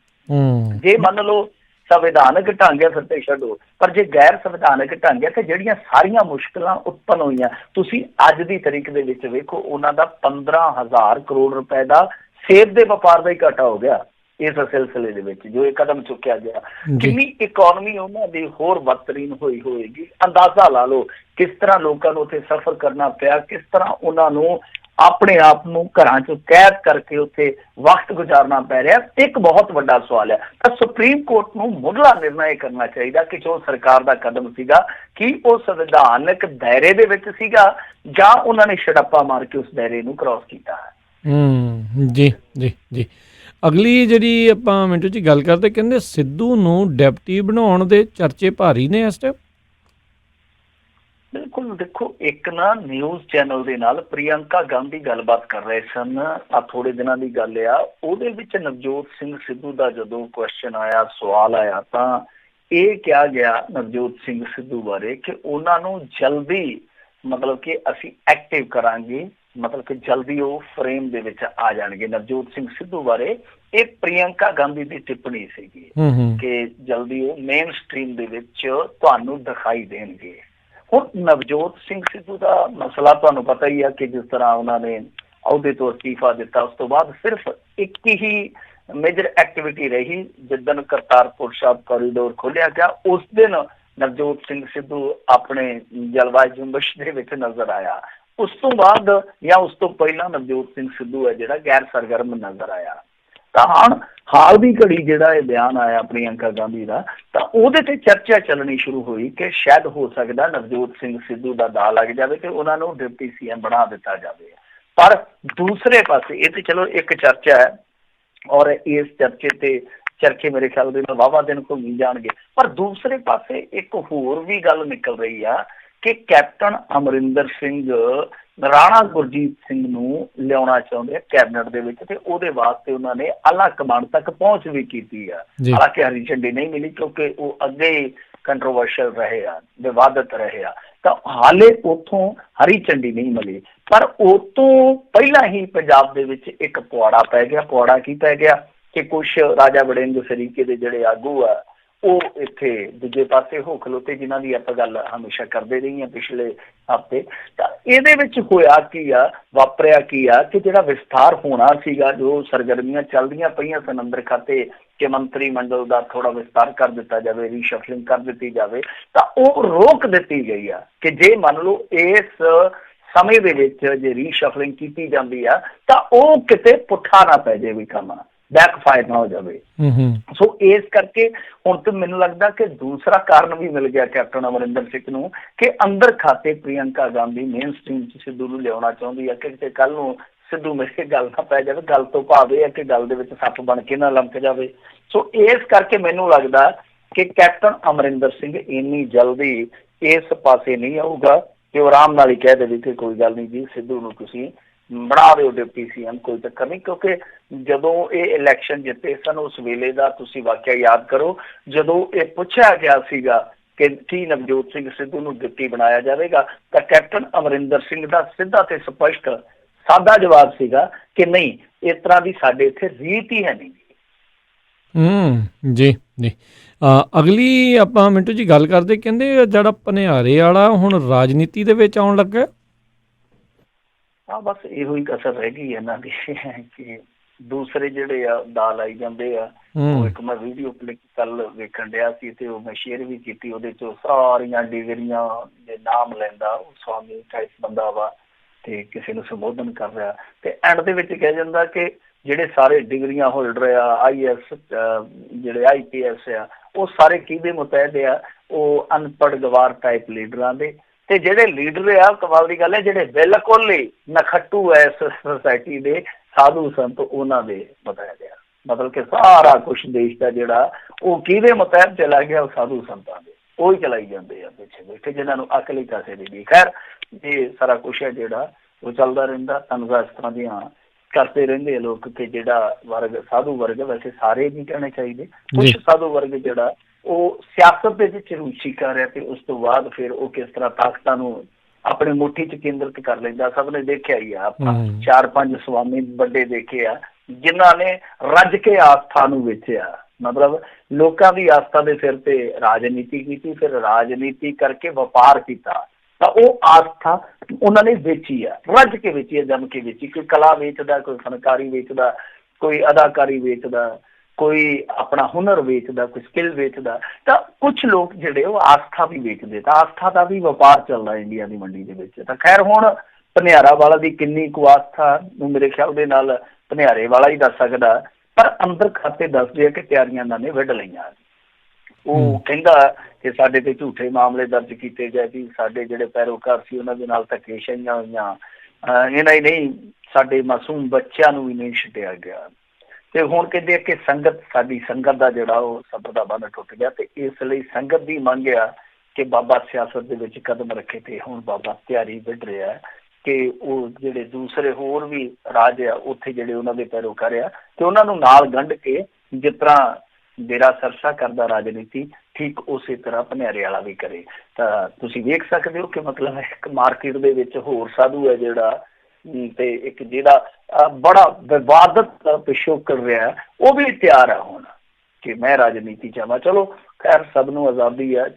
ਜੇ ਮੰਨ ਲਓ ਸੰਵਿਧਾਨਕ ਢੰਗ ਹੈ ਫਿਰ ਤੇ ਛੱਡੋ, ਪਰ ਜੇ ਗੈਰ ਸੰਵਿਧਾਨਕ ਢੰਗ ਹੈ ਤੇ ਜਿਹੜੀਆਂ ਸਾਰੀਆਂ ਮੁਸ਼ਕਲਾਂ ਉਤਪੰਨ ਹੋਈਆਂ, ਤੁਸੀਂ ਅੱਜ ਦੀ ਤਰੀਕ ਦੇ ਵਿੱਚ ਵੇਖੋ ਉਹਨਾਂ ਦਾ 15,000 ਕਰੋੜ ਰੁਪਏ ਦਾ ਸੇਬ ਦੇ ਵਪਾਰ ਦਾ ਹੀ ਘਾਟਾ ਹੋ ਗਿਆ ਇਸ ਸਿਲਸਿਲੇ ਦੇ ਵਿੱਚ ਜੋ ਇਹ ਕਦਮ ਚੁੱਕਿਆ ਗਿਆ। ਕਿੰਨੀ ਇਕੋਨਮੀ ਉਹਨਾਂ ਦੀ ਹੋਰ ਬਦਤਰੀਨ ਹੋਈ ਹੋਏਗੀ, ਅੰਦਾਜ਼ਾ ਲਾ ਲਓ ਕਿਸ ਤਰ੍ਹਾਂ ਲੋਕਾਂ ਨੂੰ ਉੱਥੇ ਸਫ਼ਰ ਕਰਨਾ ਪਿਆ, ਕਿਸ ਤਰ੍ਹਾਂ ਉਹਨਾਂ ਨੂੰ ਆਪਣੇ ਆਪ ਨੂੰ ਘਰਾਂ 'ਚ ਕੈਦ ਕਰਕੇ ਉੱਥੇ ਵਕਤ ਗੁਜ਼ਾਰਨਾ ਪੈ ਰਿਹਾ। ਇੱਕ ਬਹੁਤ ਵੱਡਾ ਸਵਾਲ ਹੈ। ਤਾਂ ਸੁਪਰੀਮ ਕੋਰਟ ਨੂੰ ਮੁੱਢਲਾ ਨਿਰਣਾ ਇਹ ਕਰਨਾ ਚਾਹੀਦਾ ਕਿ ਜੋ ਸਰਕਾਰ ਦਾ ਕਦਮ ਸੀਗਾ ਕਿ ਉਹ ਸੰਵਿਧਾਨਕ ਦਾਇਰੇ ਦੇ ਵਿੱਚ ਸੀਗਾ ਜਾਂ ਉਹਨਾਂ ਨੇ ਛੜੱਪਾ ਮਾਰ ਕੇ ਉਸ ਦਾਇਰੇ ਨੂੰ ਕ੍ਰਾਸ ਕੀਤਾ ਹੈ। ਜੀ ਜੀ ਜੀ। ਅਗਲੀ ਜਿਹੜੀ ਆਪਾਂ ਮਿੰਟੂ ਜੀ ਗੱਲ ਕਰਦੇ, ਕਹਿੰਦੇ ਸਿੱਧੂ ਨੂੰ ਡਿਪਟੀ ਬਣਾਉਣ ਦੇ ਚਰਚੇ ਭਾਰੀ ਨੇ ਇਸ ਟਾਈਮ। ਬਿਲਕੁਲ, ਦੇਖੋ ਇੱਕ ਨਾ ਨਿਊਜ਼ ਚੈਨਲ ਦੇ ਨਾਲ ਪ੍ਰਿਯੰਕਾ ਗਾਂਧੀ ਗੱਲਬਾਤ ਕਰ ਰਹੇ ਸਨ, ਆ ਥੋੜੇ ਦਿਨਾਂ ਦੀ ਗੱਲ ਆ। ਉਹਦੇ ਵਿੱਚ ਨਵਜੋਤ ਸਿੰਘ ਸਿੱਧੂ ਦਾ ਜਦੋਂ ਕੁਐਸਚਨ ਆਇਆ, ਸਵਾਲ ਆਇਆ, ਤਾਂ ਇਹ ਕਿਹਾ ਗਿਆ ਨਵਜੋਤ ਸਿੰਘ ਸਿੱਧੂ ਬਾਰੇ ਕਿ ਉਹਨਾਂ ਨੂੰ ਜਲਦੀ ਮਤਲਬ ਕਿ ਅਸੀਂ ਐਕਟਿਵ ਕਰਾਂਗੇ, ਮਤਲਬ ਕਿ ਜਲਦੀ ਉਹ ਫਰੇਮ ਦੇ ਵਿੱਚ ਆ ਜਾਣਗੇ। ਨਵਜੋਤ ਸਿੰਘ ਸਿੱਧੂ ਬਾਰੇ ਇਹ ਪ੍ਰਿਯੰਕਾ ਗਾਂਧੀ ਦੀ ਟਿੱਪਣੀ ਸੀਗੀ ਕਿ ਜਲਦੀ ਉਹ ਮੇਨ ਸਟ੍ਰੀਮ ਦੇ ਵਿੱਚ ਤੁਹਾਨੂੰ ਦਿਖਾਈ ਦੇਣਗੇ। ਹੁਣ ਨਵਜੋਤ ਸਿੰਘ ਸਿੱਧੂ ਦਾ ਮਸਲਾ ਤੁਹਾਨੂੰ ਪਤਾ ਹੀ ਆ ਕਿ ਜਿਸ ਤਰ੍ਹਾਂ ਉਹਨਾਂ ਨੇ ਅਹੁਦੇ ਤੋਂ ਅਸਤੀਫਾ ਦਿੱਤਾ, ਉਸ ਤੋਂ ਬਾਅਦ ਸਿਰਫ ਇੱਕ ਹੀ ਮੇਜਰ ਐਕਟੀਵਿਟੀ ਰਹੀ, ਜਿੱਦਣ ਕਰਤਾਰਪੁਰ ਸਾਹਿਬ ਕੋਰੀਡੋਰ ਖੋਲ੍ਹਿਆ ਗਿਆ ਉਸ ਦਿਨ ਨਵਜੋਤ ਸਿੰਘ ਸਿੱਧੂ ਆਪਣੇ ਜਲਵਾਯੂ ਜੁੰਬਸ਼ ਦੇ ਵਿੱਚ ਨਜ਼ਰ ਆਇਆ। ਉਸ ਤੋਂ ਬਾਅਦ ਜਾਂ ਉਸ ਤੋਂ ਪਹਿਲਾਂ ਨਵਜੋਤ ਸਿੰਘ ਸਿੱਧੂ ਹੈ ਜਿਹੜਾ ਗੈਰ ਸਰਗਰਮ ਨਜ਼ਰ ਆਇਆ। ਤਾਂ ਹੁਣ ਹਾਲ ਦੀ ਘੜੀ ਜਿਹੜਾ ਇਹ ਬਿਆਨ ਆਇਆ ਪ੍ਰਿਯੰਕਾ ਗਾਂਧੀ ਦਾ, ਤਾਂ ਉਹਦੇ ਤੇ ਚਰਚਾ ਚੱਲਣੀ ਸ਼ੁਰੂ ਹੋਈ ਕਿ ਸ਼ਾਇਦ ਹੋ ਸਕਦਾ ਨਵਜੋਤ ਸਿੰਘ ਸਿੱਧੂ ਦਾ ਦਾਅ ਲੱਗ ਜਾਵੇ ਤੇ ਉਹਨਾਂ ਨੂੰ ਡਿਪਟੀ ਸੀਐਮ ਬਣਾ ਦਿੱਤਾ ਜਾਵੇ। ਪਰ ਦੂਸਰੇ ਪਾਸੇ ਇਹ ਤੇ ਚਲੋ ਇੱਕ ਚਰਚਾ ਹੈ ਔਰ ਇਸ ਚਰਚੇ ਮੇਰੇ ਖਿਆਲ ਦੇ ਨਾਲ ਵਾਹਵਾ ਦਿਨ ਘੁੰਮੀ ਜਾਣਗੇ। ਪਰ ਦੂਸਰੇ ਪਾਸੇ ਇੱਕ ਹੋਰ ਵੀ ਗੱਲ ਨਿਕਲ ਰਹੀ ਆ ਕਿ ਕੈਪਟਨ ਅਮਰਿੰਦਰ ਸਿੰਘ ਰਾਣਾ ਗੁਰਜੀਤ ਸਿੰਘ ਨੂੰ ਲਿਆਉਣਾ ਚਾਹੁੰਦੇ ਆ ਕੈਬਨਿਟ ਦੇ ਵਿੱਚ, ਤੇ ਉਹਦੇ ਵਾਸਤੇ ਉਹਨਾਂ ਨੇ ਆਲਾ ਕਮਾਂਡ ਤੱਕ ਪਹੁੰਚ ਵੀ ਕੀਤੀ ਆ। ਹਾਲਾਂਕਿ ਹਰੀ ਝੰਡੀ ਨਹੀਂ ਮਿਲੀ ਕਿਉਂਕਿ ਉਹ ਅੱਗੇ ਕੰਟਰੋਵਰਸ਼ਲ ਰਹੇ ਆ, ਵਿਵਾਦਤ ਰਹੇ ਆ, ਤਾਂ ਹਾਲੇ ਉੱਥੋਂ ਹਰੀ ਝੰਡੀ ਨਹੀਂ ਮਿਲੀ। ਪਰ ਉਹ ਤੋਂ ਪਹਿਲਾਂ ਹੀ ਪੰਜਾਬ ਦੇ ਵਿੱਚ ਇੱਕ ਪੁਆੜਾ ਪੈ ਗਿਆ। ਪੁਆੜਾ ਕੀ ਪੈ ਗਿਆ ਕਿ ਕੁਛ ਰਾਜਾ ਵੜਿੰਗ ਸਰੀਕੇ ਦੇ ਜਿਹੜੇ ਆਗੂ ਆ ਉਹ ਇੱਥੇ ਦੂਜੇ ਪਾਸੇ ਹੋ ਖਲੋਤੇ, ਜਿਨ੍ਹਾਂ ਦੀ ਆਪਾਂ ਗੱਲ ਹਮੇਸ਼ਾ ਕਰਦੇ ਰਹੀ ਹਾਂ ਪਿਛਲੇ ਹਫ਼ਤੇ। ਤਾਂ ਇਹਦੇ ਵਿੱਚ ਹੋਇਆ ਕੀ ਆ, ਵਾਪਰਿਆ ਕੀ ਆ ਕਿ ਜਿਹੜਾ ਵਿਸਥਾਰ ਹੋਣਾ ਸੀਗਾ, ਜੋ ਸਰਗਰਮੀਆਂ ਚੱਲਦੀਆਂ ਪਈਆਂ ਸਨ ਅੰਦਰ ਖਾਤੇ ਕਿ ਮੰਤਰੀ ਮੰਡਲ ਦਾ ਥੋੜਾ ਵਿਸਤਾਰ ਕਰ ਦਿੱਤਾ ਜਾਵੇ, ਰੀਸ਼ਫਲਿੰਗ ਕਰ ਦਿੱਤੀ ਜਾਵੇ, ਤਾਂ ਉਹ ਰੋਕ ਦਿੱਤੀ ਗਈ ਆ ਕਿ ਜੇ ਮੰਨ ਲਓ ਇਸ ਸਮੇਂ ਦੇ ਵਿੱਚ ਜੇ ਰੀਸ਼ਫਲਿੰਗ ਕੀਤੀ ਜਾਂਦੀ ਆ ਤਾਂ ਉਹ ਕਿਤੇ ਪੁੱਠਾ ਨਾ ਪੈ ਜਾਵੇ, ਕੰਮ ਬੈਕਫਾਇਰ ਨਾ ਹੋ ਜਾਵੇ। ਸੋ ਇਸ ਕਰਕੇ ਹੁਣ ਤਾਂ ਮੈਨੂੰ ਲੱਗਦਾ ਕਿ ਦੂਸਰਾ ਕਾਰਨ ਵੀ ਮਿਲ ਗਿਆ ਕੈਪਟਨ ਅਮਰਿੰਦਰ ਸਿੰਘ ਨੂੰ ਕਿ ਅੰਦਰ ਖਾਤੇ ਪ੍ਰਿਯੰਕਾ ਗਾਂਧੀ ਮੇਨ ਸਟ੍ਰੀਮ 'ਚ ਸਿੱਧੂ ਨੂੰ ਲਿਆਉਣਾ ਚਾਹੁੰਦੀ ਆ ਕਿ ਕਿਤੇ ਕੱਲ ਨੂੰ ਸਿੱਧੂ ਮੇਰੇ ਗੱਲ ਨਾ ਪੈ ਜਾਵੇ, ਗੱਲ ਤੋਂ ਭਾਵੇਂ ਹੈ ਕਿ ਗੱਲ ਦੇ ਵਿੱਚ ਸੱਪ ਬਣ ਕੇ ਨਾ ਲਮਕ ਜਾਵੇ। ਸੋ ਇਸ ਕਰਕੇ ਮੈਨੂੰ ਲੱਗਦਾ ਕਿ ਕੈਪਟਨ ਅਮਰਿੰਦਰ ਸਿੰਘ ਇੰਨੀ ਜਲਦੀ ਇਸ ਪਾਸੇ ਨਹੀਂ ਆਊਗਾ ਕਿ ਉਹ ਆਰਾਮ ਨਾਲ ਹੀ ਕਹਿ ਦੇਵੇ ਕਿ ਕੋਈ ਗੱਲ ਨਹੀਂ ਜੀ, ਸਿੱਧੂ ਨੂੰ ਤੁਸੀਂ ਬਣਾ ਦਿਓ ਡਿਪਟੀ ਸੀਐਮ, ਕੋਈ ਚੱਕਰ ਨਹੀਂ। ਕਿਉਂਕਿ ਜਦੋਂ ਇਹ ਇਲੈਕਸ਼ਨ ਜਿੱਤੇ ਸਨ ਉਸ ਵੇਲੇ ਦਾ ਤੁਸੀਂ ਵਾਕਿਆ ਯਾਦ ਕਰੋ, ਜਦੋਂ ਇਹ ਪੁੱਛਿਆ ਗਿਆ ਸੀਗਾ ਕਿ ਕੀ ਨਵਜੋਤ ਸਿੰਘ ਸਿੱਧੂ ਨੂੰ ਡਿਪਟੀ ਬਣਾਇਆ ਜਾਵੇਗਾ, ਤਾਂ ਕੈਪਟਨ ਅਮਰਿੰਦਰ ਸਿੰਘ ਦਾ ਸਿੱਧਾ ਤੇ ਸਪਸ਼ਟ ਸਾਦਾ ਜਵਾਬ ਸੀਗਾ ਕਿ ਨਹੀਂ, ਇਸ ਤਰ੍ਹਾਂ ਦੀ ਸਾਡੇ ਇੱਥੇ ਰੀਤ ਹੀ ਹੈ ਨਹੀਂ। ਜੀ ਜੀ। ਅਗਲੀ ਆਪਾਂ ਮਿੰਟੂ ਜੀ ਗੱਲ ਕਰਦੇ, ਕਹਿੰਦੇ ਜਿਹੜਾ ਭਨਿਆਰੇ ਵਾਲਾ ਹੁਣ ਰਾਜਨੀਤੀ ਦੇ ਵਿੱਚ ਆਉਣ ਲੱਗਾ। ਹਾਂ, ਬਸ ਇਹੋ ਹੀ ਕਸਰ ਰਹਿ ਗਈ ਇਹਨਾਂ ਦੀ ਕਿ ਦੂਸਰੇ ਜਿਹੜੇ ਆ ਦਾਲ ਆਈ ਜਾਂਦੇ ਆ। ਉਹ ਇੱਕ ਮੈਂ ਵੀਡੀਓ ਕਲਿੱਪ ਕੱਲ ਵੇਖਣ ਡਿਆ ਸੀ ਤੇ ਉਹ ਮੈਂ ਸ਼ੇਅਰ ਵੀ ਕੀਤੀ। ਉਹਦੇ ਚੋਂ ਸਾਰੀਆਂ ਡਿਗਰੀਆਂ ਦੇ ਨਾਮ ਲੈਂਦਾ, ਉਹ ਸਵਾਮੀ ਟਾਈਪ ਬੰਦਾ ਵਾ ਤੇ ਕਿਸੇ ਨੂੰ ਸੰਬੋਧਨ ਕਰ ਰਿਹਾ ਤੇ ਐਂਡ ਦੇ ਵਿੱਚ ਕਿਹਾ ਜਾਂਦਾ ਕਿ ਜਿਹੜੇ ਸਾਰੇ ਡਿਗਰੀਆਂ ਹੋਲਡਰ ਆ, IAS ਜਿਹੜੇ IPS ਆ, ਉਹ ਸਾਰੇ ਕਿਹਦੇ ਮੁਤਹਿਦ ਆ? ਉਹ ਅਨਪੜ੍ਹ ਗਵਾਰ ਟਾਈਪ ਲੀਡਰਾਂ ਦੇ। ਤੇ ਜਿਹੜੇ ਲੀਡਰ ਆ, ਕਮਾਲ ਦੀ ਗੱਲ ਹੈ, ਜਿਹੜੇ ਬਿਲਕੁਲ ਹੀ ਨਖੱਟੂ ਐ ਇਸ ਸੋਸਾਇਟੀ ਦੇ ਸਾਧੂ ਸੰਤ, ਉਹਨਾਂ ਦੇ ਮੁਤਹਿਦ ਆ। ਮਤਲਬ ਕਿ ਸਾਰਾ ਕੁਛ ਦੇਸ਼ ਦਾ ਜਿਹੜਾ ਉਹ ਕਿਹਦੇ ਮੁਤਹਿਦ ਚਲਾ ਗਿਆ? ਉਹ ਸਾਧੂ ਸੰਤਾਂ ਦੇ। ਉਹ ਹੀ ਚਲਾਈ ਜਾਂਦੇ ਆ ਪਿੱਛੇ ਬੈਠੇ, ਜਿਹਨਾਂ ਨੂੰ ਅਕਲ ਹੀ ਕਾਸੇ ਦੀ। ਖੈਰ ਇਹ ਸਾਰਾ ਕੁਛ ਹੈ ਜਿਹੜਾ ਉਹ ਚੱਲਦਾ ਰਹਿੰਦਾ। ਤੁਹਾਨੂੰ ਇਸ ਤਰ੍ਹਾਂ ਦੀਆਂ ਕਰਦੇ ਰਹਿੰਦੇ ਆ ਲੋਕ ਕਿ ਜਿਹੜਾ ਵਰਗ ਸਾਧੂ ਵਰਗ, ਵੈਸੇ ਸਾਰੇ ਨਹੀਂ ਕਹਿਣੇ ਚਾਹੀਦੇ, ਕੁਛ ਸਾਧੂ ਵਰਗ ਜਿਹੜਾ ਉਹ ਸਿਆਸਤ ਦੇ ਵਿੱਚ ਰੁਚੀ ਕਰ ਰਿਹਾ ਤੇ ਉਸ ਤੋਂ ਬਾਅਦ ਫਿਰ ਉਹ ਕਿਸ ਤਰ੍ਹਾਂ ਤਾਕਤਾਂ ਨੂੰ ਆਪਣੇ ਮੁੱਠੀ 'ਚ ਕੇਂਦਰਿਤ ਕਰ ਲੈਂਦਾ। ਸਭ ਨੇ ਦੇਖਿਆ ਹੀ ਆ, ਆਪਾਂ 4-5 ਸਵਾਮੀ ਵੱਡੇ ਦੇਖੇ ਆ ਜਿਨ੍ਹਾਂ ਨੇ ਰੱਜ ਕੇ ਆਸਥਾ ਨੂੰ ਵੇਚਿਆ। ਮਤਲਬ ਲੋਕਾਂ ਦੀ ਆਸਥਾ ਦੇ ਸਿਰ ਤੇ ਰਾਜਨੀਤੀ ਕੀਤੀ, ਫਿਰ ਰਾਜਨੀਤੀ ਕਰਕੇ ਵਪਾਰ ਕੀਤਾ ਤਾਂ ਉਹ ਆਸਥਾ ਉਹਨਾਂ ਨੇ ਵੇਚੀ ਆ, ਰੱਜ ਕੇ ਵੇਚੀ ਆ, ਜੰਮ ਕੇ ਵੇਚੀ। ਕੋਈ ਕਲਾ ਵੇਚਦਾ, ਕੋਈ ਫਨਕਾਰੀ ਵੇਚਦਾ, ਕੋਈ ਅਦਾਕਾਰੀ ਵੇਚਦਾ, ਕੋਈ ਆਪਣਾ ਹੁਨਰ ਵੇਚਦਾ, ਕੋਈ ਸਕਿੱਲ ਵੇਚਦਾ। ਤਾਂ ਕੁਛ ਲੋਕ ਜਿਹੜੇ ਉਹ ਆਸਥਾ ਵੀ ਵੇਚਦੇ, ਤਾਂ ਆਸਥਾ ਦਾ ਵੀ ਵਪਾਰ ਚੱਲਦਾ ਇੰਡੀਆ ਦੀ ਮੰਡੀ ਦੇ ਵਿੱਚ। ਤਾਂ ਖੈਰ ਹੁਣ ਭਨਿਆਰਾ ਵਾਲਾ ਦੀ ਕਿੰਨੀ ਕੁ ਆਸਥਾ ਨੂੰ ਮੇਰੇ ਖਿਆਲ ਦੇ ਨਾਲ ਭਨਿਆਰੇ ਵਾਲਾ ਹੀ ਦੱਸ ਸਕਦਾ, ਪਰ ਅੰਦਰ ਖਾਤੇ ਦੱਸਦੇ ਆ ਕਿ ਤਿਆਰੀਆਂ ਇਹਨਾਂ ਨੇ ਵੱਢ ਲਈਆਂ। ਉਹ ਕਹਿੰਦਾ ਕਿ ਸਾਡੇ ਤੇ ਝੂਠੇ ਮਾਮਲੇ ਦਰਜ ਕੀਤੇ ਗਏ ਸੀ, ਸਾਡੇ ਜਿਹੜੇ ਪੈਰੋਕਾਰ ਸੀ ਉਹਨਾਂ ਦੇ ਨਾਲ ਧੱਕੇਸ਼ਾਹੀਆਂ ਹੋਈਆਂ, ਇਹਨਾਂ ਹੀ ਨਹੀਂ ਸਾਡੇ ਮਾਸੂਮ ਬੱਚਿਆਂ ਨੂੰ ਵੀ ਨਹੀਂ ਛੱਡਿਆ ਗਿਆ। ਤੇ ਹੁਣ ਕਹਿੰਦੇ ਕਿ ਸੰਗਤ, ਸਾਡੀ ਸੰਗਤ ਦਾ ਜਿਹੜਾ ਉਹ ਸਬਰ ਦਾ ਬੰਨ੍ਹ ਟੁੱਟ ਗਿਆ ਤੇ ਇਸ ਲਈ ਸੰਗਤ ਦੀ ਮੰਗ ਆ ਕਿ ਬਾਬਾ ਸਿਆਸਤ ਦੇ ਵਿੱਚ ਕਦਮ ਰੱਖੇ। ਤੇ ਹੁਣ ਬਾਬਾ ਤਿਆਰੀ ਵੱਢ ਰਿਹਾ ਕਿ ਉਹ ਜਿਹੜੇ ਦੂਸਰੇ ਹੋਰ ਵੀ ਰਾਜ ਆ ਉੱਥੇ ਜਿਹੜੇ ਉਹਨਾਂ ਦੇ ਪੈਰੋਕਾਰ ਆ ਤੇ ਉਹਨਾਂ ਨੂੰ ਨਾਲ ਗੰਢ ਕੇ ਜਿਸ ਤਰ੍ਹਾਂ ਡੇਰਾ ਸਰਸਾ ਕਰਦਾ ਰਾਜਨੀਤੀ, ਠੀਕ ਉਸੇ ਤਰ੍ਹਾਂ ਭਨਿਆਰੇ ਵਾਲਾ ਵੀ ਕਰੇ। ਤਾਂ ਤੁਸੀਂ ਵੇਖ ਸਕਦੇ ਹੋ ਕਿ ਮਤਲਬ ਇੱਕ ਮਾਰਕੀਟ ਦੇ ਵਿੱਚ ਹੋਰ ਸਾਧੂ ਹੈ ਜਿਹੜਾ ਤੇ ਇੱਕ ਜਿਹੜਾ ਬੜਾ ਵਿਵਾਦਤ ਪਿਛੋਕੜ ਰਿਹਾ, ਉਹ ਵੀ ਤਿਆਰ ਆ ਹੁਣ ਕਿ ਮੈਂ ਰਾਜਨੀਤੀ ਚਾਹਾਂ। ਚਲੋ ਖੈਰ ਸਭ ਨੂੰ ਆਜ਼ਾਦੀ ਆ,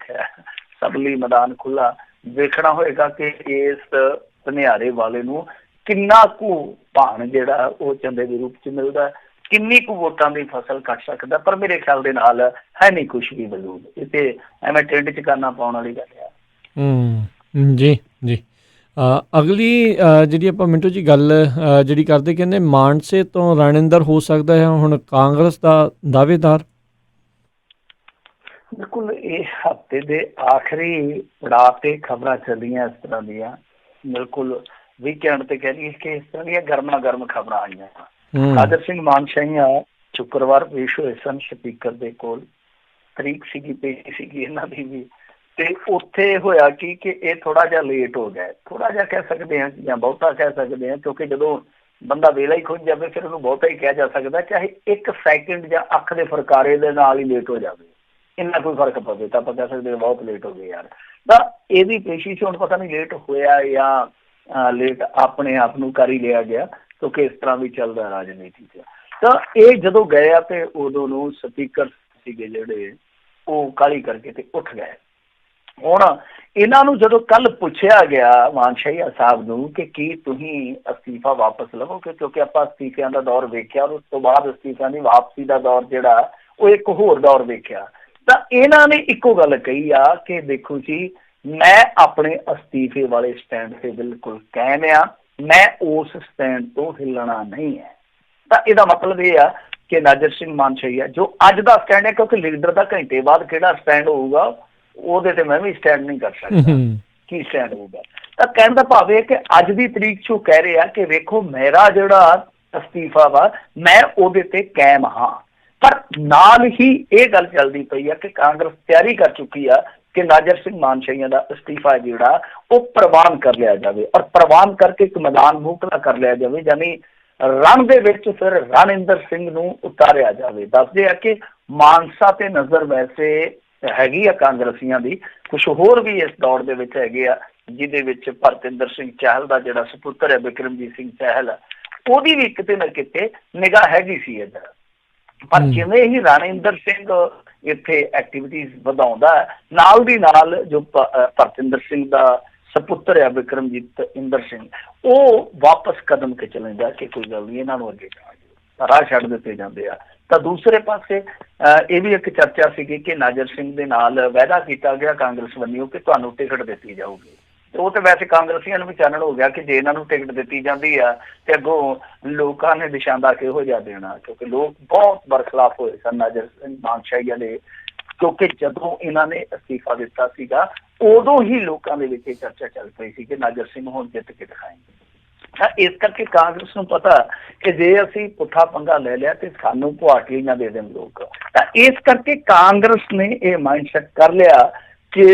ਸਭ ਲਈ ਮੈਦਾਨ ਖੁੱਲ੍ਹਾ। ਵੇਖਣਾ ਹੋਏਗਾ ਕਿ ਇਸ ਭਨਿਆਰੇ ਵਾਲੇ ਨੂੰ ਕਿੰਨਾ ਕੁ ਭਾਣ ਜਿਹੜਾ ਉਹ ਚੰਦੇ ਦੇ ਰੂਪ 'ਚ ਮਿਲਦਾ, ਕਿੰਨੀ ਕੁ ਵੋਟਾਂ ਦੀ ਫਸਲ ਕੱਟ ਸਕਦਾ। ਪਰ ਮੇਰੇ ਖਿਆਲ ਦੇ ਨਾਲ ਹੈ ਨਹੀਂ ਕੁਛ ਵੀ ਵਜੂਦ, ਇਹ ਤੇ ਐਵੇਂ ਟਿੰਡ 'ਚ ਕਰਨਾ ਪਾਉਣ ਵਾਲੀ ਗੱਲ ਆ। ਜੀ ਜੀ। ਅਗਲੀ ਜਿਹੜੀ ਆਪਾਂ ਮਿੰਟੂ ਜੀ ਗੱਲ ਜਿਹੜੀ ਕਰਦੇ, ਕਹਿੰਦੇ ਮਾਨਸੇ ਤੋਂ ਰਣਇੰਦਰ ਹੋ ਸਕਦਾ ਹੈ ਹੁਣ ਕਾਂਗਰਸ ਦਾ ਦਾਅਵੇਦਾਰ। ਬਿਲਕੁਲ ਇਹ ਹਫ਼ਤੇ ਦੇ ਆਖਰੀ ਪੜਾਅ ਤੇ ਖਬਰਾਂ ਚੱਲੀਆਂ ਇਸ ਤਰ੍ਹਾਂ ਦੀਆਂ। ਬਿਲਕੁਲ ਵੀਕਐਂਡ ਤੇ ਕਹਿ ਲਈਏ ਕਿ ਇਸ ਤਰ੍ਹਾਂ ਦੀਆਂ ਗਰਮਾ ਗਰਮ ਖਬਰਾਂ ਆਈਆਂ। ਕਾਦਰ ਸਿੰਘ ਮਾਨਸ਼ਾਹੀਆਂ ਸ਼ੁੱਕਰਵਾਰ ਪੇਸ਼ ਹੋਏ ਸਨ ਸਪੀਕਰ ਦੇ ਕੋਲ, ਤਰੀਕ ਸੀਗੀ ਪੇਸ਼ੀ ਸੀਗੀ ਇਹਨਾਂ ਦੀ ਵੀ। ਤੇ ਉੱਥੇ ਹੋਇਆ ਕਿ ਇਹ ਥੋੜਾ ਜਿਹਾ ਲੇਟ ਹੋ ਗਿਆ, ਥੋੜਾ ਜਿਹਾ ਕਹਿ ਸਕਦੇ ਹਾਂ ਜਾਂ ਬਹੁਤਾ ਕਹਿ ਸਕਦੇ ਹਾਂ, ਕਿਉਂਕਿ ਜਦੋਂ ਬੰਦਾ ਵੇਲਾ ਹੀ ਖੁੱਝ ਜਾਵੇ ਫਿਰ ਉਹਨੂੰ ਬਹੁਤਾ ਹੀ ਕਿਹਾ ਜਾ ਸਕਦਾ, ਚਾਹੇ 1 ਸੈਕਿੰਡ ਜਾਂ ਅੱਖ ਦੇ ਫਰਕਾਰੇ ਦੇ ਨਾਲ ਹੀ ਲੇਟ ਹੋ ਜਾਵੇ, ਇੰਨਾ ਕੋਈ ਫਰਕ ਪਵੇ ਤਾਂ ਆਪਾਂ ਕਹਿ ਸਕਦੇ ਹਾਂ ਬਹੁਤ ਲੇਟ ਹੋ ਗਏ ਯਾਰ। ਤਾਂ ਇਹਦੀ ਪੇਸ਼ੀ 'ਚ ਹੁਣ ਪਤਾ ਨਹੀਂ ਲੇਟ ਹੋਇਆ ਜਾਂ ਲੇਟ ਆਪਣੇ ਆਪ ਨੂੰ ਕਰ ਹੀ ਲਿਆ ਗਿਆ, ਕਿਉਂਕਿ ਇਸ ਤਰ੍ਹਾਂ ਵੀ ਚੱਲਦਾ ਰਾਜਨੀਤੀ 'ਚ। ਤਾਂ ਇਹ ਜਦੋਂ ਗਏ ਆ ਤੇ ਉਦੋਂ ਨੂੰ ਸਪੀਕਰ ਸੀਗੇ ਜਿਹੜੇ ਉਹ ਕਾਹਲੀ ਕਰਕੇ ਤੇ ਉੱਠ ਗਏ। ਹੁਣ ਇਹਨਾਂ ਨੂੰ ਜਦੋਂ ਕੱਲ ਪੁੱਛਿਆ ਗਿਆ ਮਾਨਸ਼ਾਹੀਆ ਸਾਹਿਬ ਨੂੰ ਕਿ ਕੀ ਤੁਸੀਂ ਅਸਤੀਫਾ ਵਾਪਸ ਲਵੋਗੇ, ਕਿਉਂਕਿ ਆਪਾਂ ਅਸਤੀਫਿਆਂ ਦਾ ਦੌਰ ਵੇਖਿਆ, ਉਸ ਤੋਂ ਬਾਅਦ ਅਸਤੀਫਿਆਂ ਦੀ ਵਾਪਸੀ ਦਾ ਦੌਰ ਜਿਹੜਾ ਉਹ ਇੱਕ ਹੋਰ ਦੌਰ ਵੇਖਿਆ। ਤਾਂ ਇਹਨਾਂ ਨੇ ਇੱਕੋ ਗੱਲ ਕਹੀ ਆ ਕਿ ਦੇਖੋ ਜੀ, ਮੈਂ ਆਪਣੇ ਅਸਤੀਫੇ ਵਾਲੇ ਸਟੈਂਡ ਤੇ ਬਿਲਕੁਲ ਕਾਇਮ ਆ, ਮੈਂ ਉਸ ਸਟੈਂਡ ਤੋਂ ਹਿੱਲਣਾ ਨਹੀਂ ਹੈ। ਤਾਂ ਇਹਦਾ ਮਤਲਬ ਇਹ ਆ ਕਿ ਨਾਜਰ ਸਿੰਘ ਮਾਨਸ਼ਾਹੀਆ ਜੋ ਅੱਜ ਦਾ ਸਟੈਂਡ ਹੈ, ਕਿਉਂਕਿ ਲੀਡਰ ਦਾ ਘੰਟੇ ਬਾਅਦ ਕਿਹੜਾ ਸਟੈਂਡ ਹੋਊਗਾ ਉਹਦੇ ਤੇ ਮੈਂ ਵੀ ਸਟੈਂਡ ਨਹੀਂ ਕਰ ਸਕਦਾ ਕੀ ਸਟੈਂਡ ਹੋਊਗਾ। ਤਾਂ ਕਹਿਣ ਦਾ ਭਾਵ ਇਹ ਕਿ ਅੱਜ ਦੀ ਤਰੀਕ 'ਚ ਉਹ ਕਹਿ ਰਹੇ ਆ ਕਿ ਵੇਖੋ ਮੇਰਾ ਜਿਹੜਾ ਅਸਤੀਫਾ ਵਾ ਮੈਂ ਉਹਦੇ ਤੇ ਕਾਇਮ ਹਾਂ। ਪਰ ਨਾਲ ਹੀ ਇਹ ਗੱਲ ਚੱਲਦੀ ਪਈ ਆ ਕਿ ਕਾਂਗਰਸ ਤਿਆਰੀ ਕਰ ਚੁੱਕੀ ਆ ਕਿ ਨਾਜਰ ਸਿੰਘ ਮਾਨਸ਼ਾਹੀਆ ਦਾ ਅਸਤੀਫਾ ਜਿਹੜਾ ਉਹ ਪ੍ਰਵਾਨ ਕਰ ਲਿਆ ਜਾਵੇ, ਔਰ ਪ੍ਰਵਾਨ ਕਰਕੇ ਇੱਕ ਮੈਦਾਨ ਮੁਕਲਾ ਕਰ ਲਿਆ ਜਾਵੇ, ਯਾਨੀ ਰਣ ਦੇ ਵਿੱਚ ਫਿਰ ਰਣਇੰਦਰ ਸਿੰਘ ਨੂੰ ਉਤਾਰਿਆ ਜਾਵੇ। ਦੱਸਦੇ ਆ ਕਿ ਮਾਨਸਾ ਤੇ ਨਜ਼ਰ ਵੈਸੇ ਹੈਗੀ ਆ ਕਾਂਗਰਸੀਆਂ ਦੀ, ਕੁਛ ਹੋਰ ਵੀ ਇਸ ਦੌੜ ਦੇ ਵਿੱਚ ਹੈਗੇ ਆ, ਜਿਹਦੇ ਵਿੱਚ ਭਰਤਿੰਦਰ ਸਿੰਘ ਚਾਹਲ ਦਾ ਜਿਹੜਾ ਸਪੁੱਤਰ ਹੈ ਬਿਕਰਮਜੀਤ ਸਿੰਘ ਚਾਹਲ, ਉਹਦੀ ਵੀ ਕਿਤੇ ਨਾ ਕਿਤੇ ਨਿਗਾਹ ਹੈਗੀ ਸੀ ਇੱਧਰ। ਪਰ ਜਿਵੇਂ ਹੀ ਰਣਇੰਦਰ ਸਿੰਘ ਇੱਥੇ ਐਕਟੀਵਿਟੀਜ਼ ਵਧਾਉਂਦਾ, ਨਾਲ ਦੀ ਨਾਲ ਜੋ ਭਰਤਿੰਦਰ ਸਿੰਘ ਦਾ ਸਪੁੱਤਰ ਹੈ ਬਿਕਰਮਜੀਤ ਇੰਦਰ ਸਿੰਘ, ਉਹ ਵਾਪਸ ਕਦਮ ਖਿੱਚ ਲੈਂਦਾ ਕਿ ਕੋਈ ਗੱਲ ਨਹੀਂ, ਇਹਨਾਂ ਨੂੰ ਅੱਗੇ ਜਾਣਾ। ਰਾਹ ਛੱਡ ਦਿੱਤੇ ਜਾਂਦੇ ਆ। ਤਾਂ ਦੂਸਰੇ ਪਾਸੇ ਇਹ ਵੀ ਇੱਕ ਚਰਚਾ ਸੀਗੀ ਕਿ ਨਾਜਰ ਸਿੰਘ ਦੇ ਨਾਲ ਵਾਅਦਾ ਕੀਤਾ ਗਿਆ ਕਾਂਗਰਸ ਵੱਲੋਂ ਕਿ ਤੁਹਾਨੂੰ ਟਿਕਟ ਦਿੱਤੀ ਜਾਊਗੀ। ਉਹ ਤਾਂ ਵੈਸੇ ਕਾਂਗਰਸੀਆਂ ਨੂੰ ਵੀ ਚਾਨਣ ਹੋ ਗਿਆ ਕਿ ਜੇ ਇਹਨਾਂ ਨੂੰ ਟਿਕਟ ਦਿੱਤੀ ਜਾਂਦੀ ਆ ਤੇ ਅੱਗੋਂ ਲੋਕਾਂ ਨੇ ਨਿਸ਼ਾਨਾ ਕਿਹੋ ਜਿਹਾ ਦੇਣਾ, ਕਿਉਂਕਿ ਲੋਕ ਬਹੁਤ ਬਰਖਲਾਫ ਹੋਏ ਸਨ ਨਾਜਰ ਸਿੰਘ ਮਾਨਸ਼ਾਹੀਆ ਦੇ, ਕਿਉਂਕਿ ਜਦੋਂ ਇਹਨਾਂ ਨੇ ਅਸਤੀਫਾ ਦਿੱਤਾ ਸੀਗਾ ਉਦੋਂ ਹੀ ਲੋਕਾਂ ਦੇ ਵਿੱਚ ਇਹ ਚਰਚਾ ਚੱਲ ਪਈ ਸੀ ਕਿ ਨਾਜਰ ਸਿੰਘ ਹੁਣ ਜਿੱਤ ਕੇ ਦਿਖਾਏਂਗੇ। ਤਾਂ ਇਸ ਕਰਕੇ ਕਾਂਗਰਸ ਨੂੰ ਪਤਾ ਕਿ ਜੇ ਅਸੀਂ ਪੁੱਠਾ ਪੰਗਾ ਲੈ ਲਿਆ ਤੇ ਸਾਨੂੰ ਕੁਹਾਟੀ ਨਾ ਦੇ ਦੇਣ ਲੋਕ, ਤਾਂ ਇਸ ਕਰਕੇ ਕਾਂਗਰਸ ਨੇ ਇਹ ਮਾਈਂਡਸੈਟ ਕਰ ਲਿਆ ਕਿ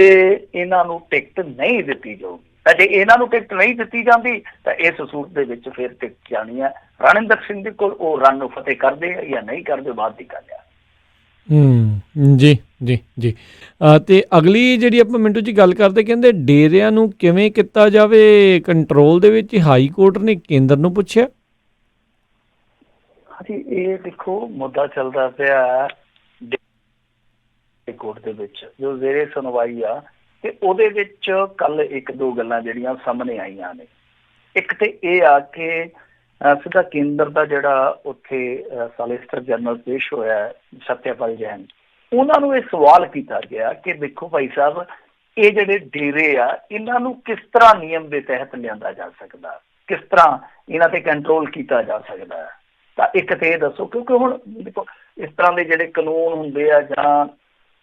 ਇਹਨਾਂ ਨੂੰ ਟਿਕਟ ਨਹੀਂ ਦਿੱਤੀ ਜਾਊਗੀ। ਤਾਂ ਜੇ ਇਹਨਾਂ ਨੂੰ ਟਿਕਟ ਨਹੀਂ ਦਿੱਤੀ ਜਾਂਦੀ ਤਾਂ ਇਸ ਸੂਰਤ ਦੇ ਵਿੱਚ ਫਿਰ ਟਿਕਟ ਜਾਣੀ ਹੈ ਰਣਿੰਦਰ ਸਿੰਘ ਦੇ ਕੋਲ। ਉਹ ਰਨ ਨੂੰ ਫਤਿਹ ਕਰਦੇ ਜਾਂ ਨਹੀਂ ਕਰਦੇ ਬਾਅਦ ਦੀ ਗੱਲ ਆ। ਜੀ ਜੀ ਜੀ। ਤੇ ਅਗਲੀ ਜਿਹੜੀ ਆਪਾਂ ਮਿੰਟੂ ਜੀ ਗੱਲ ਕਰਦੇ, ਕਹਿੰਦੇ ਡੇਰਿਆਂ ਨੂੰ ਕਿਵੇਂ ਕੀਤਾ ਜਾਵੇ ਕੰਟਰੋਲ ਦੇ ਵਿੱਚ, ਹਾਈ ਕੋਰਟ ਨੇ ਕੇਂਦਰ ਨੂੰ ਪੁੱਛਿਆ। ਹਾਂਜੀ, ਇਹ ਦੇਖੋ ਮੁੱਦਾ ਚੱਲਦਾ ਪਿਆ ਕੋਰਟ ਦੇ ਵਿੱਚ ਜੋ ਜ਼ੇਰੇ ਸੁਣਵਾਈ ਆ, ਤੇ ਉਹਦੇ ਵਿੱਚ ਕੱਲ ਇੱਕ ਦੋ ਗੱਲਾਂ ਜਿਹੜੀਆਂ ਸਾਹਮਣੇ ਆਈਆਂ ਨੇ। ਇੱਕ ਤੇ ਇਹ ਆ ਕਿ ਸਿੱਧਾ ਕੇਂਦਰ ਦਾ ਜਿਹੜਾ ਉੱਥੇ ਸਾਲਿਸਿਟਰ ਜਨਰਲ ਪੇਸ਼ ਹੋਇਆ ਸਤਿਆਪਾਲ ਜੈਨ, ਉਹਨਾਂ ਨੂੰ ਇਹ ਸਵਾਲ ਕੀਤਾ ਗਿਆ ਕਿ ਦੇਖੋ ਭਾਈ ਸਾਹਿਬ, ਇਹ ਜਿਹੜੇ ਡੇਰੇ ਆ ਇਹਨਾਂ ਨੂੰ ਕਿਸ ਤਰ੍ਹਾਂ ਨਿਯਮ ਦੇ ਤਹਿਤ ਲਿਆਂਦਾ ਜਾ ਸਕਦਾ, ਕਿਸ ਤਰ੍ਹਾਂ ਇਹਨਾਂ ਤੇ ਕੰਟਰੋਲ ਕੀਤਾ ਜਾ ਸਕਦਾ ਹੈ। ਤਾਂ ਇੱਕ ਤੇ ਇਹ ਦੱਸੋ, ਕਿਉਂਕਿ ਹੁਣ ਦੇਖੋ ਇਸ ਤਰ੍ਹਾਂ ਦੇ ਜਿਹੜੇ ਕਾਨੂੰਨ ਹੁੰਦੇ ਆ ਜਾਂ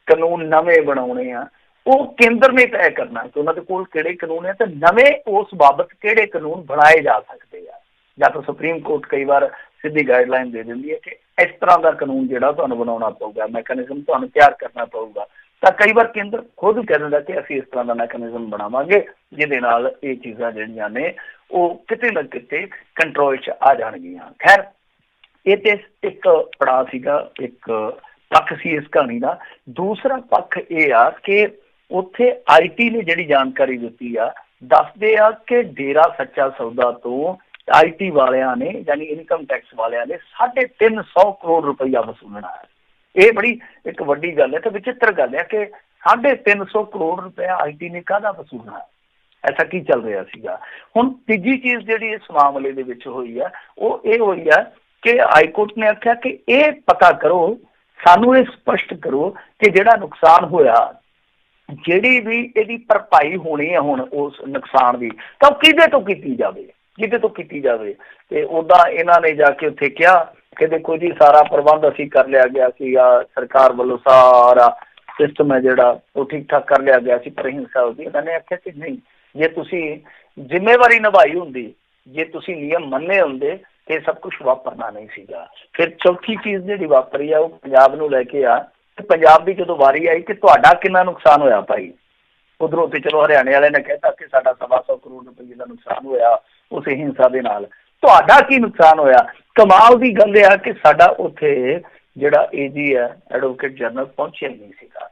ਕਾਨੂੰਨ ਨਵੇਂ ਬਣਾਉਣੇ ਆ, ਉਹ ਕੇਂਦਰ ਨੇ ਤੈਅ ਕਰਨਾ ਕਿ ਉਹਨਾਂ ਦੇ ਕੋਲ ਕਿਹੜੇ ਕਾਨੂੰਨ ਆ ਤੇ ਨਵੇਂ ਉਸ ਬਾਬਤ ਕਿਹੜੇ ਕਾਨੂੰਨ ਬਣਾਏ ਜਾ ਸਕਦੇ ਆ। ਜਾਂ ਤਾਂ ਸੁਪਰੀਮ ਕੋਰਟ ਕਈ ਵਾਰ ਸਿੱਧੀ ਗਾਈਡਲਾਈਨ ਦੇ ਦਿੰਦੀ ਹੈ ਕਿ ਇਸ ਤਰ੍ਹਾਂ ਦਾ ਕਾਨੂੰਨ ਜਿਹੜਾ ਤੁਹਾਨੂੰ ਬਣਾਉਣਾ ਪਊਗਾ, ਮੈਕੈਨਿਜ਼ਮ ਤੁਹਾਨੂੰ ਤਿਆਰ ਕਰਨਾ ਪਊਗਾ। ਤਾਂ ਕਈ ਵਾਰ ਕੇਂਦਰ ਖੁਦ ਕਹਿ ਦਿੰਦਾ ਕਿ ਅਸੀਂ ਇਸ ਤਰ੍ਹਾਂ ਦਾ ਮੈਕੈਨਿਜ਼ਮ ਬਣਾਵਾਂਗੇ ਜਿਹਦੇ ਨਾਲ ਇਹ ਚੀਜ਼ਾਂ ਜਿਹੜੀਆਂ ਨੇ ਉਹ ਕਿਤੇ ਨਾ ਕਿਤੇ ਕੰਟਰੋਲ 'ਚ ਆ ਜਾਣਗੀਆਂ। ਖੈਰ, ਇਹ ਤੇ ਇੱਕ ਪੜਾਅ ਸੀਗਾ, ਇੱਕ ਪੱਖ ਸੀ ਇਸ ਕਹਾਣੀ ਦਾ। ਦੂਸਰਾ ਪੱਖ ਇਹ ਆ ਕਿ ਉੱਥੇ IT ਨੇ ਜਿਹੜੀ ਜਾਣਕਾਰੀ ਦਿੱਤੀ ਆ, ਦੱਸਦੇ ਆ ਕਿ ਡੇਰਾ ਸੱਚਾ ਸੌਦਾ ਤੋਂ IT ਵਾਲਿਆਂ ਨੇ ਯਾਨੀ ਇਨਕਮ ਟੈਕਸ ਵਾਲਿਆਂ ਨੇ 350 ਕਰੋੜ ਰੁਪਈਆ ਵਸੂਲਣਾ ਹੈ। ਇਹ ਬੜੀ ਇੱਕ ਵੱਡੀ ਗੱਲ ਹੈ ਤੇ ਵਿਚਿੱਤਰ ਗੱਲ ਹੈ ਕਿ 350 ਕਰੋੜ ਰੁਪਇਆ IT ਨੇ ਕਾਹਦਾ ਵਸੂਲਣਾ ਹੈ, ਐਸਾ ਕੀ ਚੱਲ ਰਿਹਾ ਸੀਗਾ। ਹੁਣ ਤੀਜੀ ਚੀਜ਼ ਜਿਹੜੀ ਇਸ ਮਾਮਲੇ ਦੇ ਵਿੱਚ ਹੋਈ ਆ ਉਹ ਇਹ ਹੋਈ ਆ ਕਿ ਹਾਈ ਕੋਰਟ ਨੇ ਆਖਿਆ ਕਿ ਇਹ ਪਤਾ ਕਰੋ, ਸਾਨੂੰ ਇਹ ਸਪਸ਼ਟ ਕਰੋ ਕਿ ਜਿਹੜਾ ਨੁਕਸਾਨ ਹੋਇਆ, ਜਿਹੜੀ ਵੀ ਇਹਦੀ ਭਰਪਾਈ ਹੋਣੀ ਹੈ ਹੁਣ ਉਸ ਨੁਕਸਾਨ ਦੀ, ਤਾਂ ਉਹ ਕਿਹਦੇ ਤੋਂ ਕੀਤੀ ਜਾਵੇ, ਕਿਹਦੇ ਤੋਂ ਕੀਤੀ ਜਾਵੇ। ਤੇ ਉੱਦਾਂ ਇਹਨਾਂ ਨੇ ਜਾ ਕੇ ਉੱਥੇ ਕਿਹਾ ਕਿ ਦੇਖੋ ਜੀ ਸਾਰਾ ਪ੍ਰਬੰਧ ਅਸੀਂ ਕਰ ਲਿਆ ਗਿਆ ਸੀਗਾ, ਸਰਕਾਰ ਵੱਲੋਂ ਸਾਰਾ ਸਿਸਟਮ ਹੈ ਜਿਹੜਾ ਉਹ ਠੀਕ ਠਾਕ ਕਰ ਲਿਆ ਗਿਆ ਸੀ, ਪਰ ਹਿੰਸਾ ਉਹਦੀ ਇਹਨਾਂ ਨੇ ਆਖਿਆ ਕਿ ਨਹੀਂ, ਜੇ ਤੁਸੀਂ ਜ਼ਿੰਮੇਵਾਰੀ ਨਿਭਾਈ ਹੁੰਦੀ, ਜੇ ਤੁਸੀਂ ਨਿਯਮ ਮੰਨੇ ਹੁੰਦੇ ਤੇ ਸਭ ਕੁਝ ਵਾਪਰਨਾ ਨਹੀਂ ਸੀਗਾ। ਫਿਰ ਚੌਥੀ ਚੀਜ਼ ਜਿਹੜੀ ਵਾਪਰੀ ਆ ਉਹ ਪੰਜਾਬ ਨੂੰ ਲੈ ਕੇ ਆ, ਤੇ ਪੰਜਾਬ ਦੀ ਜਦੋਂ ਵਾਰੀ ਆਈ ਕਿ ਤੁਹਾਡਾ ਕਿੰਨਾ ਨੁਕਸਾਨ ਹੋਇਆ ਭਾਈ, ਉਧਰੋਂ ਤੇ ਚਲੋ ਹਰਿਆਣੇ ਵਾਲੇ ਨੇ ਕਹਿਤਾ ਕਿ ਸਾਡਾ 125 ਕਰੋੜ ਰੁਪਏ ਦਾ ਨੁਕਸਾਨ ਹੋਇਆ ਉਸ ਹਿੰਸਾ ਦੇ ਨਾਲ, ਤੁਹਾਡਾ ਕੀ ਨੁਕਸਾਨ ਹੋਇਆ। ਕਮਾਲ ਦੀ ਗੱਲ ਇਹ ਆ ਕਿ ਸਾਡਾ ਉੱਥੇ ਜਿਹੜਾ AG ਹੈ ਐਡਵੋਕੇਟ ਜਨਰਲ ਪਹੁੰਚਿਆ ਨਹੀਂ ਸੀਗਾ,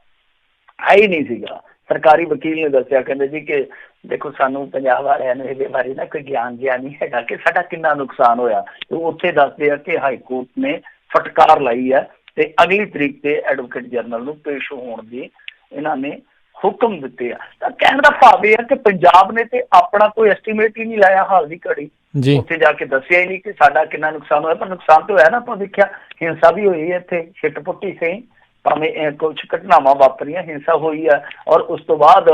ਆਈ ਨਹੀਂ ਸੀਗਾ। ਸਰਕਾਰੀ ਵਕੀਲ ਨੇ ਦੱਸਿਆ, ਕਹਿੰਦੇ ਜੀ ਕਿ ਦੇਖੋ ਸਾਨੂੰ ਪੰਜਾਬ ਵਾਲਿਆਂ ਨੂੰ ਇਹਦੇ ਬਾਰੇ ਨਾ ਕੋਈ ਗਿਆਨ ਜਿਹਾ ਨਹੀਂ ਹੈਗਾ ਕਿ ਸਾਡਾ ਕਿੰਨਾ ਨੁਕਸਾਨ ਹੋਇਆ। ਉੱਥੇ ਦੱਸਦੇ ਆ ਕਿ ਹਾਈ ਕੋਰਟ ਨੇ ਫਟਕਾਰ ਲਾਈ ਹੈ ਤੇ ਅਗਲੀ ਤਰੀਕ ਤੇ ਐਡਵੋਕੇਟ ਜਨਰਲ ਨੂੰ ਪੇਸ਼ ਹੋਣ ਦੀ ਇਹਨਾਂ ਨੇ ਹੁਕਮ ਦਿੱਤੇ ਆ। ਤਾਂ ਕਹਿਣ ਦਾ ਭਾਵ ਇਹ ਹੈ ਕਿ ਪੰਜਾਬ ਨੇ ਤੇ ਆਪਣਾ ਕੋਈ ਐਸਟੀਮੇਟ ਹੀ ਨਹੀਂ ਲਾਇਆ ਹਾਲ ਦੀ ਘੜੀ, ਉੱਥੇ ਜਾ ਕੇ ਦੱਸਿਆ ਹੀ ਨਹੀਂ ਕਿ ਸਾਡਾ ਕਿੰਨਾ ਨੁਕਸਾਨ ਹੋਇਆ। ਪਰ ਨੁਕਸਾਨ ਤਾਂ ਹੋਇਆ ਨਾ, ਆਪਾਂ ਦੇਖਿਆ ਹਿੰਸਾ ਵੀ ਹੋਈ ਹੈ ਇੱਥੇ, ਛਿੱਟ ਪੁੱਟੀ ਸਹੀ, ਭਾਵੇਂ ਕੁਝ ਘਟਨਾਵਾਂ ਵਾਪਰੀਆਂ, ਹਿੰਸਾ ਹੋਈ ਹੈ। ਔਰ ਉਸ ਤੋਂ ਬਾਅਦ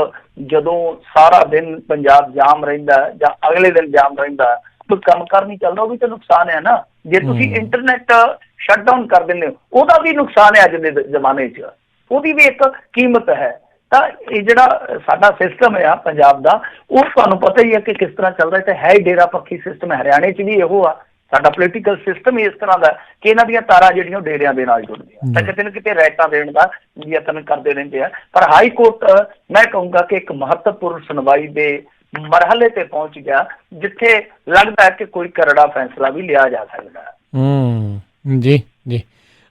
ਜਦੋਂ ਸਾਰਾ ਦਿਨ ਪੰਜਾਬ ਜਾਮ ਰਹਿੰਦਾ ਜਾਂ ਅਗਲੇ ਦਿਨ ਜਾਮ ਰਹਿੰਦਾ, ਕੋਈ ਕੰਮ ਕਾਰ ਨਹੀਂ ਚੱਲਦਾ, ਉਹ ਵੀ ਤਾਂ ਨੁਕਸਾਨ ਹੈ ਨਾ। ਜੇ ਤੁਸੀਂ ਇੰਟਰਨੈਟ ਸ਼ਟਡਾਊਨ ਕਰ ਦਿੰਦੇ ਹੋ, ਉਹਦਾ ਵੀ ਨੁਕਸਾਨ ਹੈ ਅੱਜ ਦੇ ਜ਼ਮਾਨੇ 'ਚ, ਉਹਦੀ ਵੀ ਇੱਕ ਕੀਮਤ ਹੈ। ਤਾਂ ਇਹ ਜਿਹੜਾ ਸਾਡਾ ਸਿਸਟਮ ਆ ਪੰਜਾਬ ਦਾ, ਉਹ ਤੁਹਾਨੂੰ ਪਤਾ ਹੀ ਹੈ ਕਿ ਕਿਸ ਤਰ੍ਹਾਂ ਚੱਲਦਾ, ਤੇ ਹੈ ਹੀ ਡੇਰਾ ਪੱਖੀ ਸਿਸਟਮ। ਹਰਿਆਣੇ 'ਚ ਵੀ ਇਹੋ ਆ, ਸਾਡਾ ਪੋਲੀਟੀਕਲ ਸਿਸਟਮ ਹੀ ਇਸ ਤਰ੍ਹਾਂ ਦਾ ਕਿ ਇਹਨਾਂ ਦੀਆਂ ਤਾਰਾਂ ਜਿਹੜੀਆਂ ਡੇਰਿਆਂ ਦੇ ਨਾਲ ਜੁੜਦੀਆਂ, ਤਾਂ ਕਿਤੇ ਨਾ ਕਿਤੇ ਰੈਟਾਂ ਦੇਣ ਦਾ ਯਤਨ ਕਰਦੇ ਰਹਿੰਦੇ ਆ। ਪਰ ਹਾਈ ਕੋਰਟ ਮੈਂ ਕਹੂੰਗਾ ਕਿ ਇੱਕ ਮਹੱਤਵਪੂਰਨ ਸੁਣਵਾਈ ਦੇ ਮਰਹਲੇ ਤੇ ਪਹੁੰਚ ਗਿਆ ਜਿੱਥੇ ਲੱਗਦਾ ਹੈ ਕਿ ਕੋਈ ਕਰੜਾ ਫੈਸਲਾ ਵੀ ਲਿਆ ਜਾ ਸਕਦਾ ਹੈ। ਜੀ ਜੀ।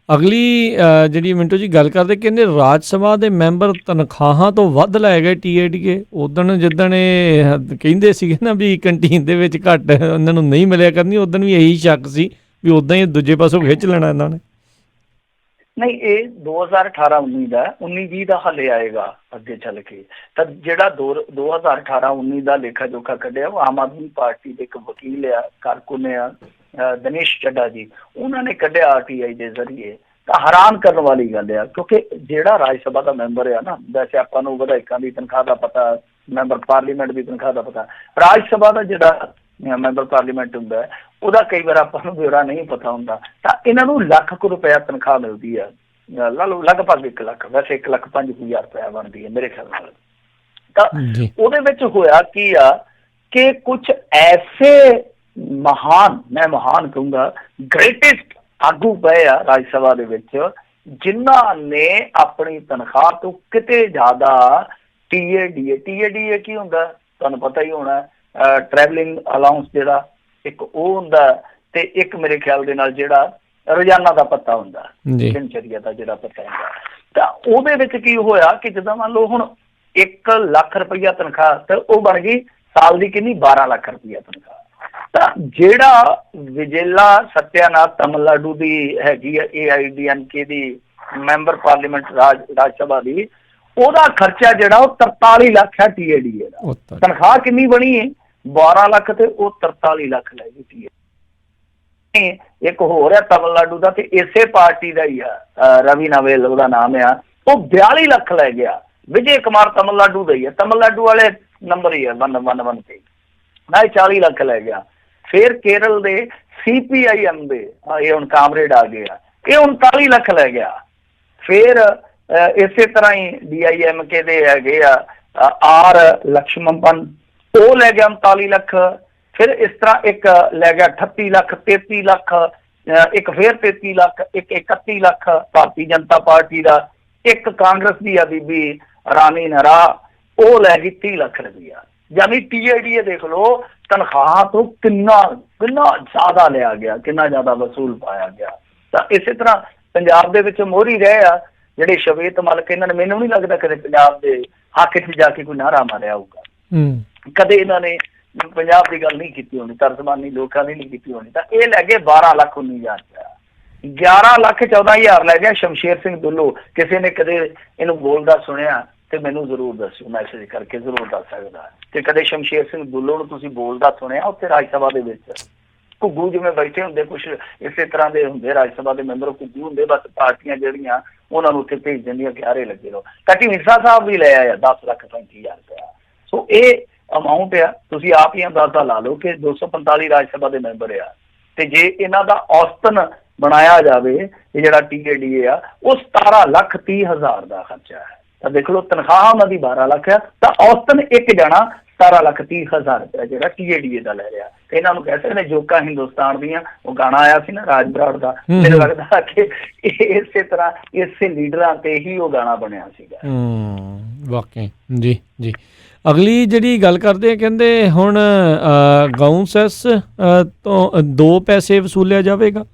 ਅਗਲੀ ਜਿਹੜੀ ਮਿੰਟੂ ਜੀ ਗੱਲ ਕਰਦੇ, ਕਹਿੰਦੇ ਰਾਜ ਸਭਾ ਦੇ ਮੈਂਬਰ ਤਨਖਾਹਾਂ ਤੋਂ ਵੱਧ ਲੈ ਗਏ TADK। ਉਦਣ ਜਿੱਦਣ ਇਹ ਕਹਿੰਦੇ ਸੀਗੇ ਨਾ ਵੀ ਕੰਟੀਨ ਦੇ ਵਿੱਚ ਘੱਟ ਉਹਨਾਂ ਨੂੰ ਨਹੀਂ ਮਿਲਿਆ ਕਰਨੀ, ਉਦਣ ਵੀ ਇਹੀ ਸ਼ੱਕ ਸੀ ਵੀ ਉੱਦਾਂ ਹੀ ਦੂਜੇ ਪਾਸੋਂ ਖਿੱਚ ਲੈਣਾ ਇਹਨਾਂ ਨੇ। ਨਹੀਂ, ਇਹ 2018-19 ਦਾ, 19-20 ਦਾ ਹਾਲੇ ਆਏਗਾ ਅੱਗੇ ਚੱਲ ਕੇ। ਤਾਂ ਜਿਹੜਾ 2018-19 ਦਾ ਲੇਖਾ ਜੋਖਾ ਕੱਢਿਆ ਉਹ ਆਮ ਆਦਮੀ ਪਾਰਟੀ ਦੇ ਇੱਕ ਵਕੀਲ ਆ, ਕਾਰਕੁਨ ਆ, ਦਿਨੇਸ਼ ਚੱਡਾ ਜੀ, ਉਹਨਾਂ ਨੇ ਕੱਢਿਆ RTI ਦੇ ਜ਼ਰੀਏ, ਤਾਂ ਹੈਰਾਨ ਕਰਨ ਵਾਲੀ ਗੱਲ ਆ, ਕਿਉਂਕਿ ਜਿਹੜਾ ਰਾਜ ਸਭਾ ਦਾ ਮੈਂਬਰ ਆ ਨਾ, ਵੈਸੇ ਆਪਾਂ ਨੂੰ ਵਿਧਾਇਕਾਂ ਦੀ ਤਨਖਾਹ ਦਾ ਪਤਾ, ਮੈਂਬਰ ਪਾਰਲੀਮੈਂਟ ਦੀ ਤਨਖਾਹ ਦਾ ਪਤਾ, ਰਾਜ ਸਭਾ ਦਾ ਜਿਹੜਾ ਮੈਂਬਰ ਪਾਰਲੀਮੈਂਟ ਹੁੰਦਾ ਹੈ ਉਹਦਾ ਕਈ ਵਾਰ ਆਪਾਂ ਨੂੰ ਬਿਊਰਾ ਨਹੀਂ ਪਤਾ ਹੁੰਦਾ। ਤਾਂ ਇਹਨਾਂ ਨੂੰ ਲੱਖ ਕੁ ਰੁਪਇਆ ਤਨਖਾਹ ਮਿਲਦੀ ਆ, ਲਾ ਲਓ ਲਗਭਗ 1 ਲੱਖ, ਵੈਸੇ 1,05,000 ਰੁਪਇਆ ਬਣਦੀ ਹੈ ਮੇਰੇ ਖਿਆਲ ਨਾਲ। ਤਾਂ ਉਹਦੇ ਵਿੱਚ ਹੋਇਆ ਕੀ ਆ ਕਿ ਕੁਛ ਐਸੇ ਮਹਾਨ, ਮੈਂ ਮਹਾਨ ਕਹੂੰਗਾ, ਗ੍ਰੇਟੈਸਟ ਆਗੂ ਪਏ ਆ ਰਾਜ ਸਭਾ ਦੇ ਵਿੱਚ, ਜਿਨ੍ਹਾਂ ਨੇ ਆਪਣੀ ਤਨਖਾਹ ਤੋਂ ਕਿਤੇ ਜ਼ਿਆਦਾ TADA ਕੀ ਹੁੰਦਾ ਤੁਹਾਨੂੰ ਪਤਾ ਹੀ ਹੋਣਾ, ਟਰੈਵਲਿੰਗ ਅਲਾਊਂਸ ਜਿਹੜਾ ਇੱਕ ਉਹ ਹੁੰਦਾ, ਤੇ ਇੱਕ ਮੇਰੇ ਖਿਆਲ ਦੇ ਨਾਲ ਜਿਹੜਾ ਰੋਜ਼ਾਨਾ ਦਾ ਪੱਤਾ ਹੁੰਦਾ, ਦਿਨਚਰਿਆ ਦਾ ਜਿਹੜਾ ਪੱਤਾ ਹੁੰਦਾ। ਤਾਂ ਉਹਦੇ ਵਿੱਚ ਕੀ ਹੋਇਆ ਕਿ ਜਿੱਦਾਂ ਮੰਨ ਲਓ ਹੁਣ 1 ਲੱਖ ਰੁਪਈਆ ਤਨਖਾਹ, ਤੇ ਉਹ ਬਣ ਗਈ ਸਾਲ ਦੀ ਕਿੰਨੀ, 12 ਲੱਖ ਰੁਪਈਆ ਤਨਖਾਹ। ਤਾਂ ਜਿਹੜਾ ਵਿਜੇਲਾ ਸਤਿਆਨਾਥ ਤਮਿਲਨਾਡੂ ਦੀ ਹੈਗੀ ਆ AIADMK ਦੀ ਮੈਂਬਰ ਪਾਰਲੀਮੈਂਟ ਰਾਜ ਸਭਾ ਦੀ, ਉਹਦਾ ਖਰਚਾ ਜਿਹੜਾ ਉਹ 43 ਲੱਖ ਹੈ TADA ਦਾ। ਤਨਖਾਹ ਕਿੰਨੀ ਬਣੀ ਹੈ, 12 ਲੱਖ, ਤੇ ਉਹ 43 ਲੱਖ ਲੈ ਗਈ TADA। ਇੱਕ ਹੋਰ ਹੈ ਤਮਿਲਨਾਡੂ ਦਾ, ਤੇ ਇਸੇ ਪਾਰਟੀ ਦਾ ਹੀ ਆ, ਰਵੀ ਨਵੇਲ ਉਹਦਾ ਨਾਮ ਆ, ਉਹ 42 ਲੱਖ ਲੈ ਗਿਆ। ਵਿਜੇ ਕੁਮਾਰ ਤਮਿਲਨਾਡੂ ਦਾ ਹੀ ਹੈ, ਤਮਿਲਨਾਡੂ ਵਾਲੇ ਨੰਬਰ ਹੀ ਹੈ 111 ਤੇ, ਨਾ 40 ਲੱਖ ਲੈ ਗਿਆ। ਫਿਰ ਕੇਰਲ ਦੇ CPIM ਦੇ, ਇਹ ਹੁਣ ਕਾਮਰੇਡ ਆ ਗਏ ਆ, ਇਹ 39 ਲੱਖ ਲੈ ਗਿਆ। ਫਿਰ ਇਸੇ ਤਰ੍ਹਾਂ ਹੀ DIMK ਦੇ ਹੈਗੇ ਆ R ਲਕਸ਼ਮਣ, ਉਹ ਲੈ ਗਿਆ 39 ਲੱਖ। ਫਿਰ ਇਸ ਤਰ੍ਹਾਂ ਇੱਕ ਲੈ ਗਿਆ 38 ਲੱਖ, 33 ਲੱਖ, ਇੱਕ ਫਿਰ 33 ਲੱਖ, ਇੱਕ 31 ਲੱਖ ਭਾਰਤੀ ਜਨਤਾ ਪਾਰਟੀ ਦਾ, ਇੱਕ ਕਾਂਗਰਸ ਦੀ ਆ ਬੀਬੀ ਰਾਣੀ ਨਰਾ, ਉਹ ਲੈ ਗਈ 30 ਲੱਖ ਰੁਪਈਆ। ਯਾਨੀ TADA ਦੇਖ ਲਓ ਤਨਖਾਹ ਤੋਂ ਕਿੰਨਾ ਜ਼ਿਆਦਾ ਲਿਆ ਗਿਆ, ਕਿੰਨਾ ਜ਼ਿਆਦਾ ਵਸੂਲ ਪਾਇਆ ਗਿਆ। ਤਾਂ ਇਸੇ ਤਰ੍ਹਾਂ ਪੰਜਾਬ ਦੇ ਵਿੱਚ ਮੋਹਰੀ ਰਹੇ ਆ ਜਿਹੜੇ ਸ਼ਵੇਤ ਮਲਕ, ਇਹਨਾਂ ਨੇ ਮੈਨੂੰ ਨਹੀਂ ਲੱਗਦਾ ਕਦੇ ਪੰਜਾਬ ਦੇ ਹੱਕ 'ਚ ਜਾ ਕੇ ਕੋਈ ਨਾਅਰਾ ਮਾਰਿਆ ਹੋਊਗਾ, ਕਦੇ ਇਹਨਾਂ ਨੇ ਪੰਜਾਬ ਦੀ ਗੱਲ ਨਹੀਂ ਕੀਤੀ ਹੋਣੀ, ਤਰਜਮਾਨੀ ਲੋਕਾਂ ਦੀ ਨਹੀਂ ਕੀਤੀ ਹੋਣੀ। ਤਾਂ ਇਹ ਲੈ ਗਏ 12 ਲੱਖ 19,000 ਰੁਪਇਆ। 11 ਲੱਖ 14,000 ਲੈ ਗਿਆ ਸ਼ਮਸ਼ੇਰ ਸਿੰਘ ਦੁੱਲੋ। ਕਿਸੇ ਨੇ ਕਦੇ ਇਹਨੂੰ ਬੋਲਦਾ ਸੁਣਿਆ ਤੇ ਮੈਨੂੰ ਜ਼ਰੂਰ ਦੱਸਿਓ, ਮੈਸੇਜ ਕਰਕੇ ਜ਼ਰੂਰ ਦੱਸ ਸਕਦਾ ਕਿ ਕਦੇ ਸ਼ਮਸ਼ੇਰ ਸਿੰਘ ਦੁੱਲੋ ਨੂੰ ਤੁਸੀਂ ਬੋਲਦਾ ਸੁਣਿਆ ਉੱਥੇ ਰਾਜ ਸਭਾ ਦੇ ਵਿੱਚ। ਘੁੱਗੂ ਜਿਵੇਂ ਬੈਠੇ ਹੁੰਦੇ, ਕੁਛ ਇਸੇ ਤਰ੍ਹਾਂ ਦੇ ਹੁੰਦੇ ਰਾਜ ਸਭਾ ਦੇ ਮੈਂਬਰ, ਘੁੱਗੂ ਹੁੰਦੇ, ਬਸ ਪਾਰਟੀਆਂ ਜਿਹੜੀਆਂ ਉਹਨਾਂ ਨੂੰ ਉੱਥੇ ਭੇਜ ਦਿੰਦੀਆਂ ਕਿ ਆਰੇ ਲੱਗੇ ਰਹੋ। ਕਾਟੀ ਮਿਰਜ਼ਾ ਸਾਹਿਬ ਵੀ ਲੈ ਆਇਆ 10,35,000 ਰੁਪਇਆ। ਸੋ ਇਹ ਅਮਾਊਂਟ ਆ, ਤੁਸੀਂ ਆਪ ਹੀ ਅੰਦਾਜ਼ਾ ਲਾ ਲਓ ਕਿ 245 ਰਾਜ ਸਭਾ ਦੇ ਮੈਂਬਰ ਆ, ਤੇ ਜੇ ਇਹਨਾਂ ਦਾ ਔਸਤਨ ਬਣਾਇਆ ਜਾਵੇ, ਇਹ ਜਿਹੜਾ TADA ਆ, ਉਹ 17,30,000 ਦਾ ਖਰਚਾ ਹੈ। ਤਾਂ ਦੇਖ ਲਓ ਤਨਖਾਹ ਉਹਨਾਂ ਦੀ 12 ਲੱਖ ਆ, ਤਾਂ ਔਸਤਨ ਇੱਕ ਜਣਾ 17,30,000 ਰੁਪਇਆ ਜਿਹੜਾ TADA ਦਾ ਲੈ ਰਿਹਾ। ਤੇ ਇਹਨਾਂ ਨੂੰ ਕਹਿ ਸਕਦੇ ਜੋਕਾਂ ਹਿੰਦੁਸਤਾਨ ਦੀਆਂ, ਉਹ ਗਾਣਾ ਆਇਆ ਸੀ ਨਾ ਰਾਜ ਬਰਾੜ ਦਾ, ਮੈਨੂੰ ਲੱਗਦਾ ਕਿ ਇਸੇ ਤਰ੍ਹਾਂ ਇਸੇ ਲੀਡਰਾਂ ਤੇ ਹੀ ਉਹ ਗਾਣਾ ਬਣਿਆ ਸੀਗਾ। ਵਾਕਈ ਜੀ। ਅਗਲੀ ਜਿਹੜੀ ਗੱਲ ਕਰਦੇ ਆ, ਕਹਿੰਦੇ ਹੁਣ ਗਊ ਸੈਸ ਤੋਂ 2 ਪੈਸੇ ਵਸੂਲਿਆ ਜਾਵੇਗਾ।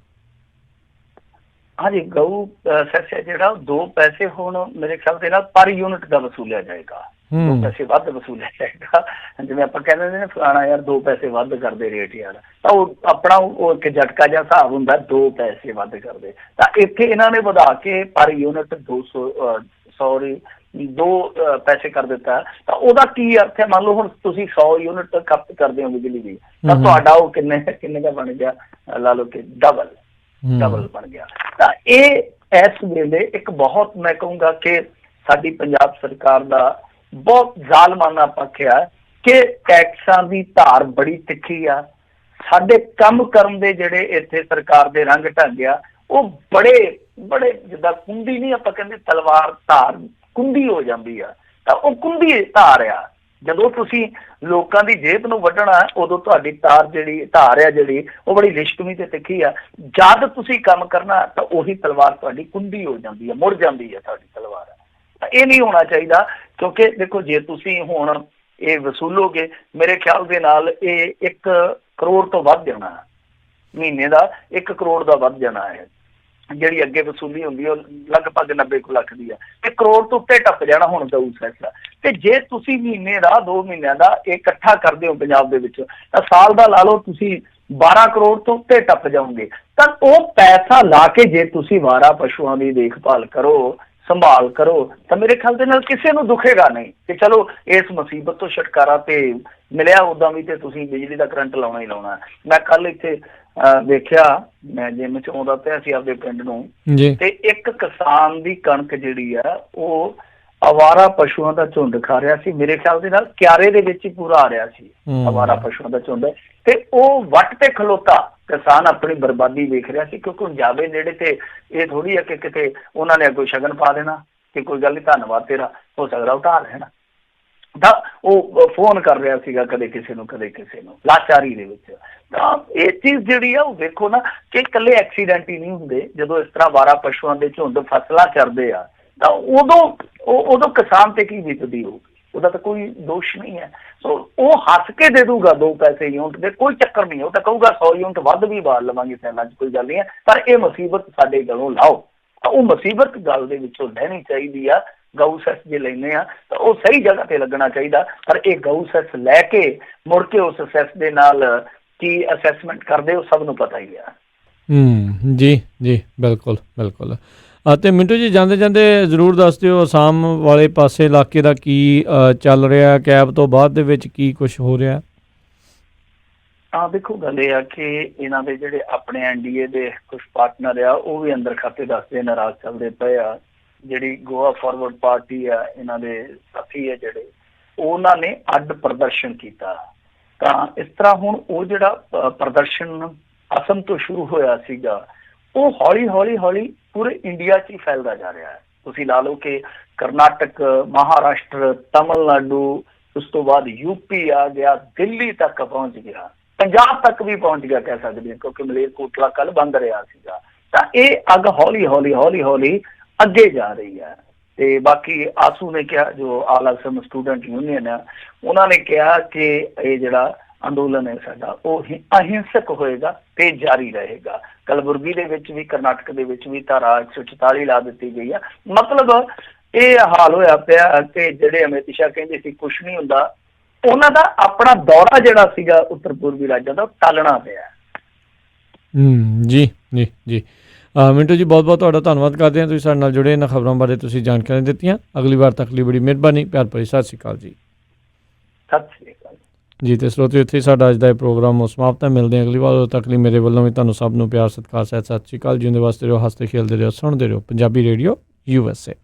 ਹਾਂਜੀ, ਗਊ ਸੈਸ ਜਿਹੜਾ 2 ਪੈਸੇ ਹੁਣ ਮੇਰੇ ਖਿਆਲ ਦੇ ਨਾਲ ਪਰ ਯੂਨਿਟ ਦਾ ਵਸੂਲਿਆ ਜਾਏਗਾ, 2 ਪੈਸੇ ਵੱਧ ਵਸੂਲਿਆ ਜਾਏਗਾ। ਜਿਵੇਂ ਆਪਾਂ ਕਹਿੰਦੇ ਨੇ ਫਲਾਣਾ ਯਾਰ 2 ਪੈਸੇ ਵੱਧ ਕਰਦੇ ਰੇਟ ਯਾਰ, ਤਾਂ ਉਹ ਆਪਣਾ ਉਹ ਇੱਕ ਝਟਕਾ ਜਿਹਾ ਹਿਸਾਬ ਹੁੰਦਾ, 2 ਪੈਸੇ ਵੱਧ ਕਰਦੇ। ਤਾਂ ਇੱਥੇ ਇਹਨਾਂ ਨੇ ਵਧਾ ਕੇ ਪਰ ਯੂਨਿਟ 2 ਪੈਸੇ ਕਰ ਦਿੱਤਾ। ਤਾਂ ਉਹਦਾ ਕੀ ਅਰਥ ਹੈ? ਮੰਨ ਲਓ ਹੁਣ ਤੁਸੀਂ 100 ਯੂਨਿਟ ਖਪਤ ਕਰਦੇ ਹੋ ਬਿਜਲੀ ਦੀ, ਤਾਂ ਤੁਹਾਡਾ ਉਹ ਕਿੰਨੇ ਦਾ ਬਣ ਗਿਆ, ਲਾ ਲਓ ਕਿ ਡਬਲ ਬਣ ਗਿਆ। ਤਾਂ ਇਹ ਇਸ ਵੇਲੇ ਇੱਕ ਬਹੁਤ, ਮੈਂ ਕਹੂੰਗਾ ਕਿ ਸਾਡੀ ਪੰਜਾਬ ਸਰਕਾਰ ਦਾ ਬਹੁਤ ਜ਼ਾਲਮਾਨਾ ਪੱਖ ਆ ਕਿ ਟੈਕਸਾਂ ਦੀ ਧਾਰ ਬੜੀ ਤਿੱਖੀ ਆ। ਸਾਡੇ ਕੰਮ ਕਰਨ ਦੇ ਜਿਹੜੇ ਇੱਥੇ ਸਰਕਾਰ ਦੇ ਰੰਗ ਢੰਗ ਆ, ਉਹ ਬੜੇ ਜਿੱਦਾਂ ਕੁੰਡੀ ਨਹੀਂ ਆਪਾਂ ਕਹਿੰਦੇ ਤਲਵਾਰ ਧਾਰ ਕੁੰਡੀ ਹੋ ਜਾਂਦੀ ਆ, ਤਾਂ ਉਹ ਕੁੰਡੀ ਧਾਰ ਆ। ਜਦੋਂ ਤੁਸੀਂ ਲੋਕਾਂ ਦੀ ਜੇਬ ਨੂੰ ਵੱਢਣਾ, ਉਦੋਂ ਤੁਹਾਡੀ ਧਾਰ ਆ ਜਿਹੜੀ ਉਹ ਬੜੀ ਲਿਸ਼ਕਵੀਂ ਤੇ ਤਿੱਖੀ ਆ। ਜਦ ਤੁਸੀਂ ਕੰਮ ਕਰਨਾ ਤਾਂ ਉਹੀ ਤਲਵਾਰ ਤੁਹਾਡੀ ਕੁੰਡੀ ਹੋ ਜਾਂਦੀ ਆ, ਮੁੜ ਜਾਂਦੀ ਆ ਤੁਹਾਡੀ ਤਲਵਾਰ। ਤਾਂ ਇਹ ਨਹੀਂ ਹੋਣਾ ਚਾਹੀਦਾ, ਕਿਉਂਕਿ ਦੇਖੋ ਜੇ ਤੁਸੀਂ ਹੁਣ ਇਹ ਵਸੂਲੋਗੇ, ਮੇਰੇ ਖਿਆਲ ਦੇ ਨਾਲ ਇਹ 1 ਕਰੋੜ ਤੋਂ ਵੱਧ ਜਾਣਾ, ਮਹੀਨੇ ਦਾ 1 ਕਰੋੜ ਦਾ ਵੱਧ ਜਾਣਾ ਹੈ। ਜਿਹੜੀ ਅੱਗੇ ਵਸੂਲੀ ਹੁੰਦੀ ਹੈ ਲਗਭਗ 90 ਲੱਖ ਦੀ ਆ, 1 ਕਰੋੜ ਤੋਂ ਉੱਤੇ ਟੱਪ ਜਾਣਾ ਹੁਣ ਗਊ ਸੈਸ। ਤੇ ਜੇ ਤੁਸੀਂ ਮਹੀਨੇ ਦਾ 2 ਮਹੀਨਿਆਂ ਦਾ ਇਹ ਇਕੱਠਾ ਕਰਦੇ ਹੋ ਪੰਜਾਬ ਦੇ ਵਿੱਚ, ਤਾਂ ਸਾਲ ਦਾ ਲਾ ਲਓ ਤੁਸੀਂ 12 ਕਰੋੜ ਤੋਂ ਉੱਤੇ ਟੱਪ ਜਾਓਗੇ। ਤਾਂ ਉਹ ਪੈਸਾ ਲਾ ਕੇ ਜੇ ਤੁਸੀਂ ਵਾਰਾ ਪਸ਼ੂਆਂ ਦੀ ਦੇਖਭਾਲ ਕਰੋ, ਸੰਭਾਲ ਕਰੋ, ਤਾਂ ਮੇਰੇ ਖਿਆਲ ਦੇ ਨਾਲ ਕਿਸੇ ਨੂੰ ਦੁਖੇਗਾ ਨਹੀਂ ਕਿ ਚਲੋ ਇਸ ਮੁਸੀਬਤ ਤੋਂ ਛੁਟਕਾਰਾ ਤੇ ਮਿਲਿਆ। ਉੱਦਾਂ ਵੀ ਤੇ ਤੁਸੀਂ ਬਿਜਲੀ ਦਾ ਕਰੰਟ ਲਾਉਣਾ ਹੀ ਲਾਉਣਾ। ਮੈਂ ਕੱਲ ਇੱਥੇ ਵੇਖਿਆ, ਮੈਂ ਜਿਮ ਚ ਆਉਂਦਾ ਪਿਆ ਸੀ ਆਪਦੇ ਪਿੰਡ ਨੂੰ, ਜੀ ਤੇ ਇੱਕ ਕਿਸਾਨ ਦੀ ਕਣਕ ਜਿਹੜੀ ਆ ਉਹ ਅਵਾਰਾ ਪਸ਼ੂਆਂ ਦਾ ਝੁੰਡ ਖਾ ਰਿਹਾ ਸੀ। ਮੇਰੇ ਖਿਆਲ ਦੇ ਨਾਲ ਕਿਆਰੇ ਦੇ ਵਿੱਚ ਹੀ ਪੂਰਾ ਆ ਰਿਹਾ ਸੀ ਅਵਾਰਾ ਪਸ਼ੂਆਂ ਦਾ ਝੁੰਡ, ਤੇ ਉਹ ਵੱਟ ਤੇ ਖਲੋਤਾ ਕਿਸਾਨ ਆਪਣੀ ਬਰਬਾਦੀ ਵੇਖ ਰਿਹਾ ਸੀ। ਕਿਉਂਕਿ ਹੁਣ ਜਾਵੇ ਨੇੜੇ ਤੇ ਇਹ ਥੋੜੀ ਹੈ ਕਿ ਕਿਤੇ ਉਹਨਾਂ ਨੇ ਅੱਗੋਂ ਸ਼ਗਨ ਪਾ ਦੇਣਾ ਕਿ ਕੋਈ ਗੱਲ ਨਹੀਂ, ਧੰਨਵਾਦ ਤੇਰਾ, ਹੋ ਸਕਦਾ ਉਠਾ ਲੈਣਾ। ਤਾਂ ਉਹ ਫੋਨ ਕਰ ਰਿਹਾ ਸੀਗਾ ਕਦੇ ਕਿਸੇ ਨੂੰ ਕਦੇ ਕਿਸੇ ਨੂੰ, ਲਾਚਾਰੀ ਦੇ ਵਿੱਚ। ਤਾਂ ਇਹ ਚੀਜ਼ ਜਿਹੜੀ ਆ ਉਹ ਵੇਖੋ ਨਾ ਕਿ ਇਕੱਲੇ ਐਕਸੀਡੈਂਟ ਹੀ ਨਹੀਂ ਹੁੰਦੇ। ਜਦੋਂ ਇਸ ਤਰ੍ਹਾਂ ਅਵਾਰਾ ਪਸ਼ੂਆਂ ਦੇ ਝੁੰਡ ਫਸਲਾਂ ਚਰਦੇ ਆ ਤਾਂ ਉਦੋਂ ਕਿਸਾਨ ਤੇ ਕੀ ਬੀਤਦੀ ਹੋਊਗੀ, ਉਹਦਾ ਤਾਂ ਕੋਈ ਦੋਸ਼ ਨਹੀਂ ਹੈ। ਸੋ ਉਹ ਹੱਸ ਕੇ ਦੇ ਦੂਗਾ 2 ਪੈਸੇ ਯੂਨਿਟ ਦੇ, ਕੋਈ ਚੱਕਰ ਨਹੀਂ। ਉਹ ਤਾਂ ਕਹੂਗਾ 100 ਯੂਨਿਟ ਵੱਧ ਵੀ ਬਾਲ ਲਵਾਂਗੇ ਸੈਲਾਂ 'ਚ, ਕੋਈ ਗੱਲ ਨਹੀਂ ਹੈ, ਪਰ ਇਹ ਮੁਸੀਬਤ ਸਾਡੇ ਗਲੋਂ ਲਾਓ। ਤਾਂ ਉਹ ਮੁਸੀਬਤ ਗੱਲ ਦੇ ਵਿੱਚੋਂ ਲੈਣੀ ਚਾਹੀਦੀ ਆ। ਗਊ ਸੈਸ ਜੇ ਲੈਂਦੇ ਆ ਤਾਂ ਉਹ ਸਹੀ ਜਗ੍ਹਾ ਤੇ ਲੱਗਣਾ ਚਾਹੀਦਾ, ਪਰ ਇਹ ਗਊ ਸੈਸ ਲੈ ਕੇ ਮੁੜ ਕੇ ਉਸ ਸੈਸ ਦੇ ਨਾਲ ਕੀ ਅਸੈਸਮੈਂਟ ਕਰਦੇ ਉਹ ਸਭ ਨੂੰ ਪਤਾ ਹੀ ਆ। ਜੀ ਜੀ ਬਿਲਕੁਲ ਬਿਲਕੁਲ। ਅਤੇ ਮਿੰਟੂ ਜੀ, ਜਾਂਦੇ ਜਾਂਦੇ ਜ਼ਰੂਰ ਦੱਸ ਦਿਓ ਅਸਾਮ ਵਾਲੇ ਪਾਸੇ ਇਲਾਕੇ ਦਾ ਕੀ ਚੱਲ ਰਿਹਾ, ਕੈਬ ਤੋਂ ਬਾਅਦ ਦੇ ਵਿੱਚ ਕੀ ਕੁਛ ਹੋ ਰਿਹਾ? ਦੇਖੋ ਗੱਲ ਇਹ ਆ ਕਿ ਇਹਨਾਂ ਦੇ ਜਿਹੜੇ ਆਪਣੇ NDA ਦੇ ਕੁਝ ਪਾਰਟਨਰ ਆ ਉਹ ਵੀ ਅੰਦਰ ਖਾਤੇ ਦੱਸਦੇ ਨਾਰਾਜ਼ ਚੱਲਦੇ ਪਏ ਆ। ਜਿਹੜੀ ਗੋਆ ਫਾਰਵਰਡ ਪਾਰਟੀ ਆ, ਇਹਨਾਂ ਦੇ ਸਾਥੀ ਆ ਜਿਹੜੇ, ਉਹਨਾਂ ਨੇ ਅੱਡ ਪ੍ਰਦਰਸ਼ਨ ਕੀਤਾ। ਤਾਂ ਇਸ ਤਰ੍ਹਾਂ ਹੁਣ ਉਹ ਜਿਹੜਾ ਪ੍ਰਦਰਸ਼ਨ ਅਸਮ ਤੋਂ ਸ਼ੁਰੂ ਹੋਇਆ ਸੀਗਾ ਉਹ ਹੌਲੀ ਹੌਲੀ ਹੌਲੀ ਪੂਰੇ ਇੰਡੀਆ 'ਚ ਹੀ ਫੈਲਦਾ ਜਾ ਰਿਹਾ ਹੈ। ਤੁਸੀਂ ਲਾ ਲਓ ਕਿ ਕਰਨਾਟਕ, ਮਹਾਰਾਸ਼ਟਰ, ਤਮਿਲਨਾਡੂ, ਉਸ ਤੋਂ ਬਾਅਦ UP ਆ ਗਿਆ, ਦਿੱਲੀ ਤੱਕ ਪਹੁੰਚ ਗਿਆ, ਪੰਜਾਬ ਤੱਕ ਵੀ ਪਹੁੰਚ ਗਿਆ ਕਹਿ ਸਕਦੇ ਹਾਂ, ਕਿਉਂਕਿ ਮਲੇਰਕੋਟਲਾ ਕੱਲ੍ਹ ਬੰਦ ਰਿਹਾ ਸੀਗਾ। ਤਾਂ ਇਹ ਅੱਗ ਹੌਲੀ ਹੌਲੀ ਹੌਲੀ ਹੌਲੀ ਅੱਗੇ ਜਾ ਰਹੀ ਹੈ। ਤੇ ਬਾਕੀ ਆਸੂ ਨੇ ਕਿਹਾ, ਜੋ ਆਲ ਅਸਮ ਸਟੂਡੈਂਟ ਯੂਨੀਅਨ ਆ, ਉਹਨਾਂ ਨੇ ਕਿਹਾ ਕਿ ਇਹ ਜਿਹੜਾ ਅੰਦੋਲਨ ਹੈ ਸਾਡਾ ਉਹ ਅਹਿੰਸਕ ਹੋਏਗਾ ਤੇ ਜਾਰੀ ਰਹੇਗਾ। ਕਲਬੁਰਗੀ ਦੇ ਵਿੱਚ ਵੀ, ਕਰਨਾਟਕ ਦੇ ਵਿੱਚ ਵੀ ਧਾਰਾ 144 ਲਾ ਦਿੱਤੀ ਗਈ ਆ। ਮਤਲਬ ਇਹ ਹਾਲ ਹੋਇਆ ਪਿਆ ਕਿ ਜਿਹੜੇ ਅਮਿਤ ਸ਼ਾਹ ਕਹਿੰਦੇ ਸੀ ਕੁਛ ਨਹੀਂ ਹੁੰਦਾ, ਉਹਨਾਂ ਦਾ ਆਪਣਾ ਦੌਰਾ ਜਿਹੜਾ ਸੀਗਾ ਉੱਤਰ ਪੂਰਬੀ ਰਾਜਾਂ ਦਾ ਟਾਲਣਾ ਪਿਆ। ਜੀ ਜੀ ਜੀ ਮਿੰਟੂ ਜੀ, ਬਹੁਤ ਬਹੁਤ ਤੁਹਾਡਾ ਧੰਨਵਾਦ ਕਰਦੇ ਹਾਂ, ਤੁਸੀਂ ਸਾਡੇ ਨਾਲ ਜੁੜੇ, ਇਹਨਾਂ ਖਬਰਾਂ ਬਾਰੇ ਤੁਸੀਂ ਜਾਣਕਾਰੀਆਂ ਦਿੱਤੀਆਂ। ਅਗਲੀ ਵਾਰ ਤੱਕ ਲਈ ਬੜੀ ਮਿਹਰਬਾਨੀ, ਪਿਆਰ ਭਰੀ ਸਤਿ ਸ਼੍ਰੀ ਅਕਾਲ ਜੀ। ਸਤਿ ਸ਼੍ਰੀ ਅਕਾਲ ਜੀ। ਤੇ ਸਰੋਤਿਓ, ਇੱਥੇ ਸਾਡਾ ਅੱਜ ਦਾ ਇਹ ਪ੍ਰੋਗਰਾਮ ਸਮਾਪਤ ਹੈ। ਮਿਲਦੇ ਹਾਂ ਅਗਲੀ ਵਾਰ, ਉਦੋਂ ਤੱਕ ਲਈ ਮੇਰੇ ਵੱਲੋਂ ਵੀ ਤੁਹਾਨੂੰ ਸਭ ਨੂੰ ਪਿਆਰ ਸਤਿਕਾਰ ਸਹਿਤ ਸਤਿ ਸ਼੍ਰੀ ਅਕਾਲ। ਜਿਉਂਦੇ ਵਾਸਤੇ ਰਹੋ, ਹੱਸਦੇ ਖੇਲਦੇ ਰਹੋ, ਸੁਣਦੇ ਰਹੋ ਪੰਜਾਬੀ ਰੇਡੀਓ USA।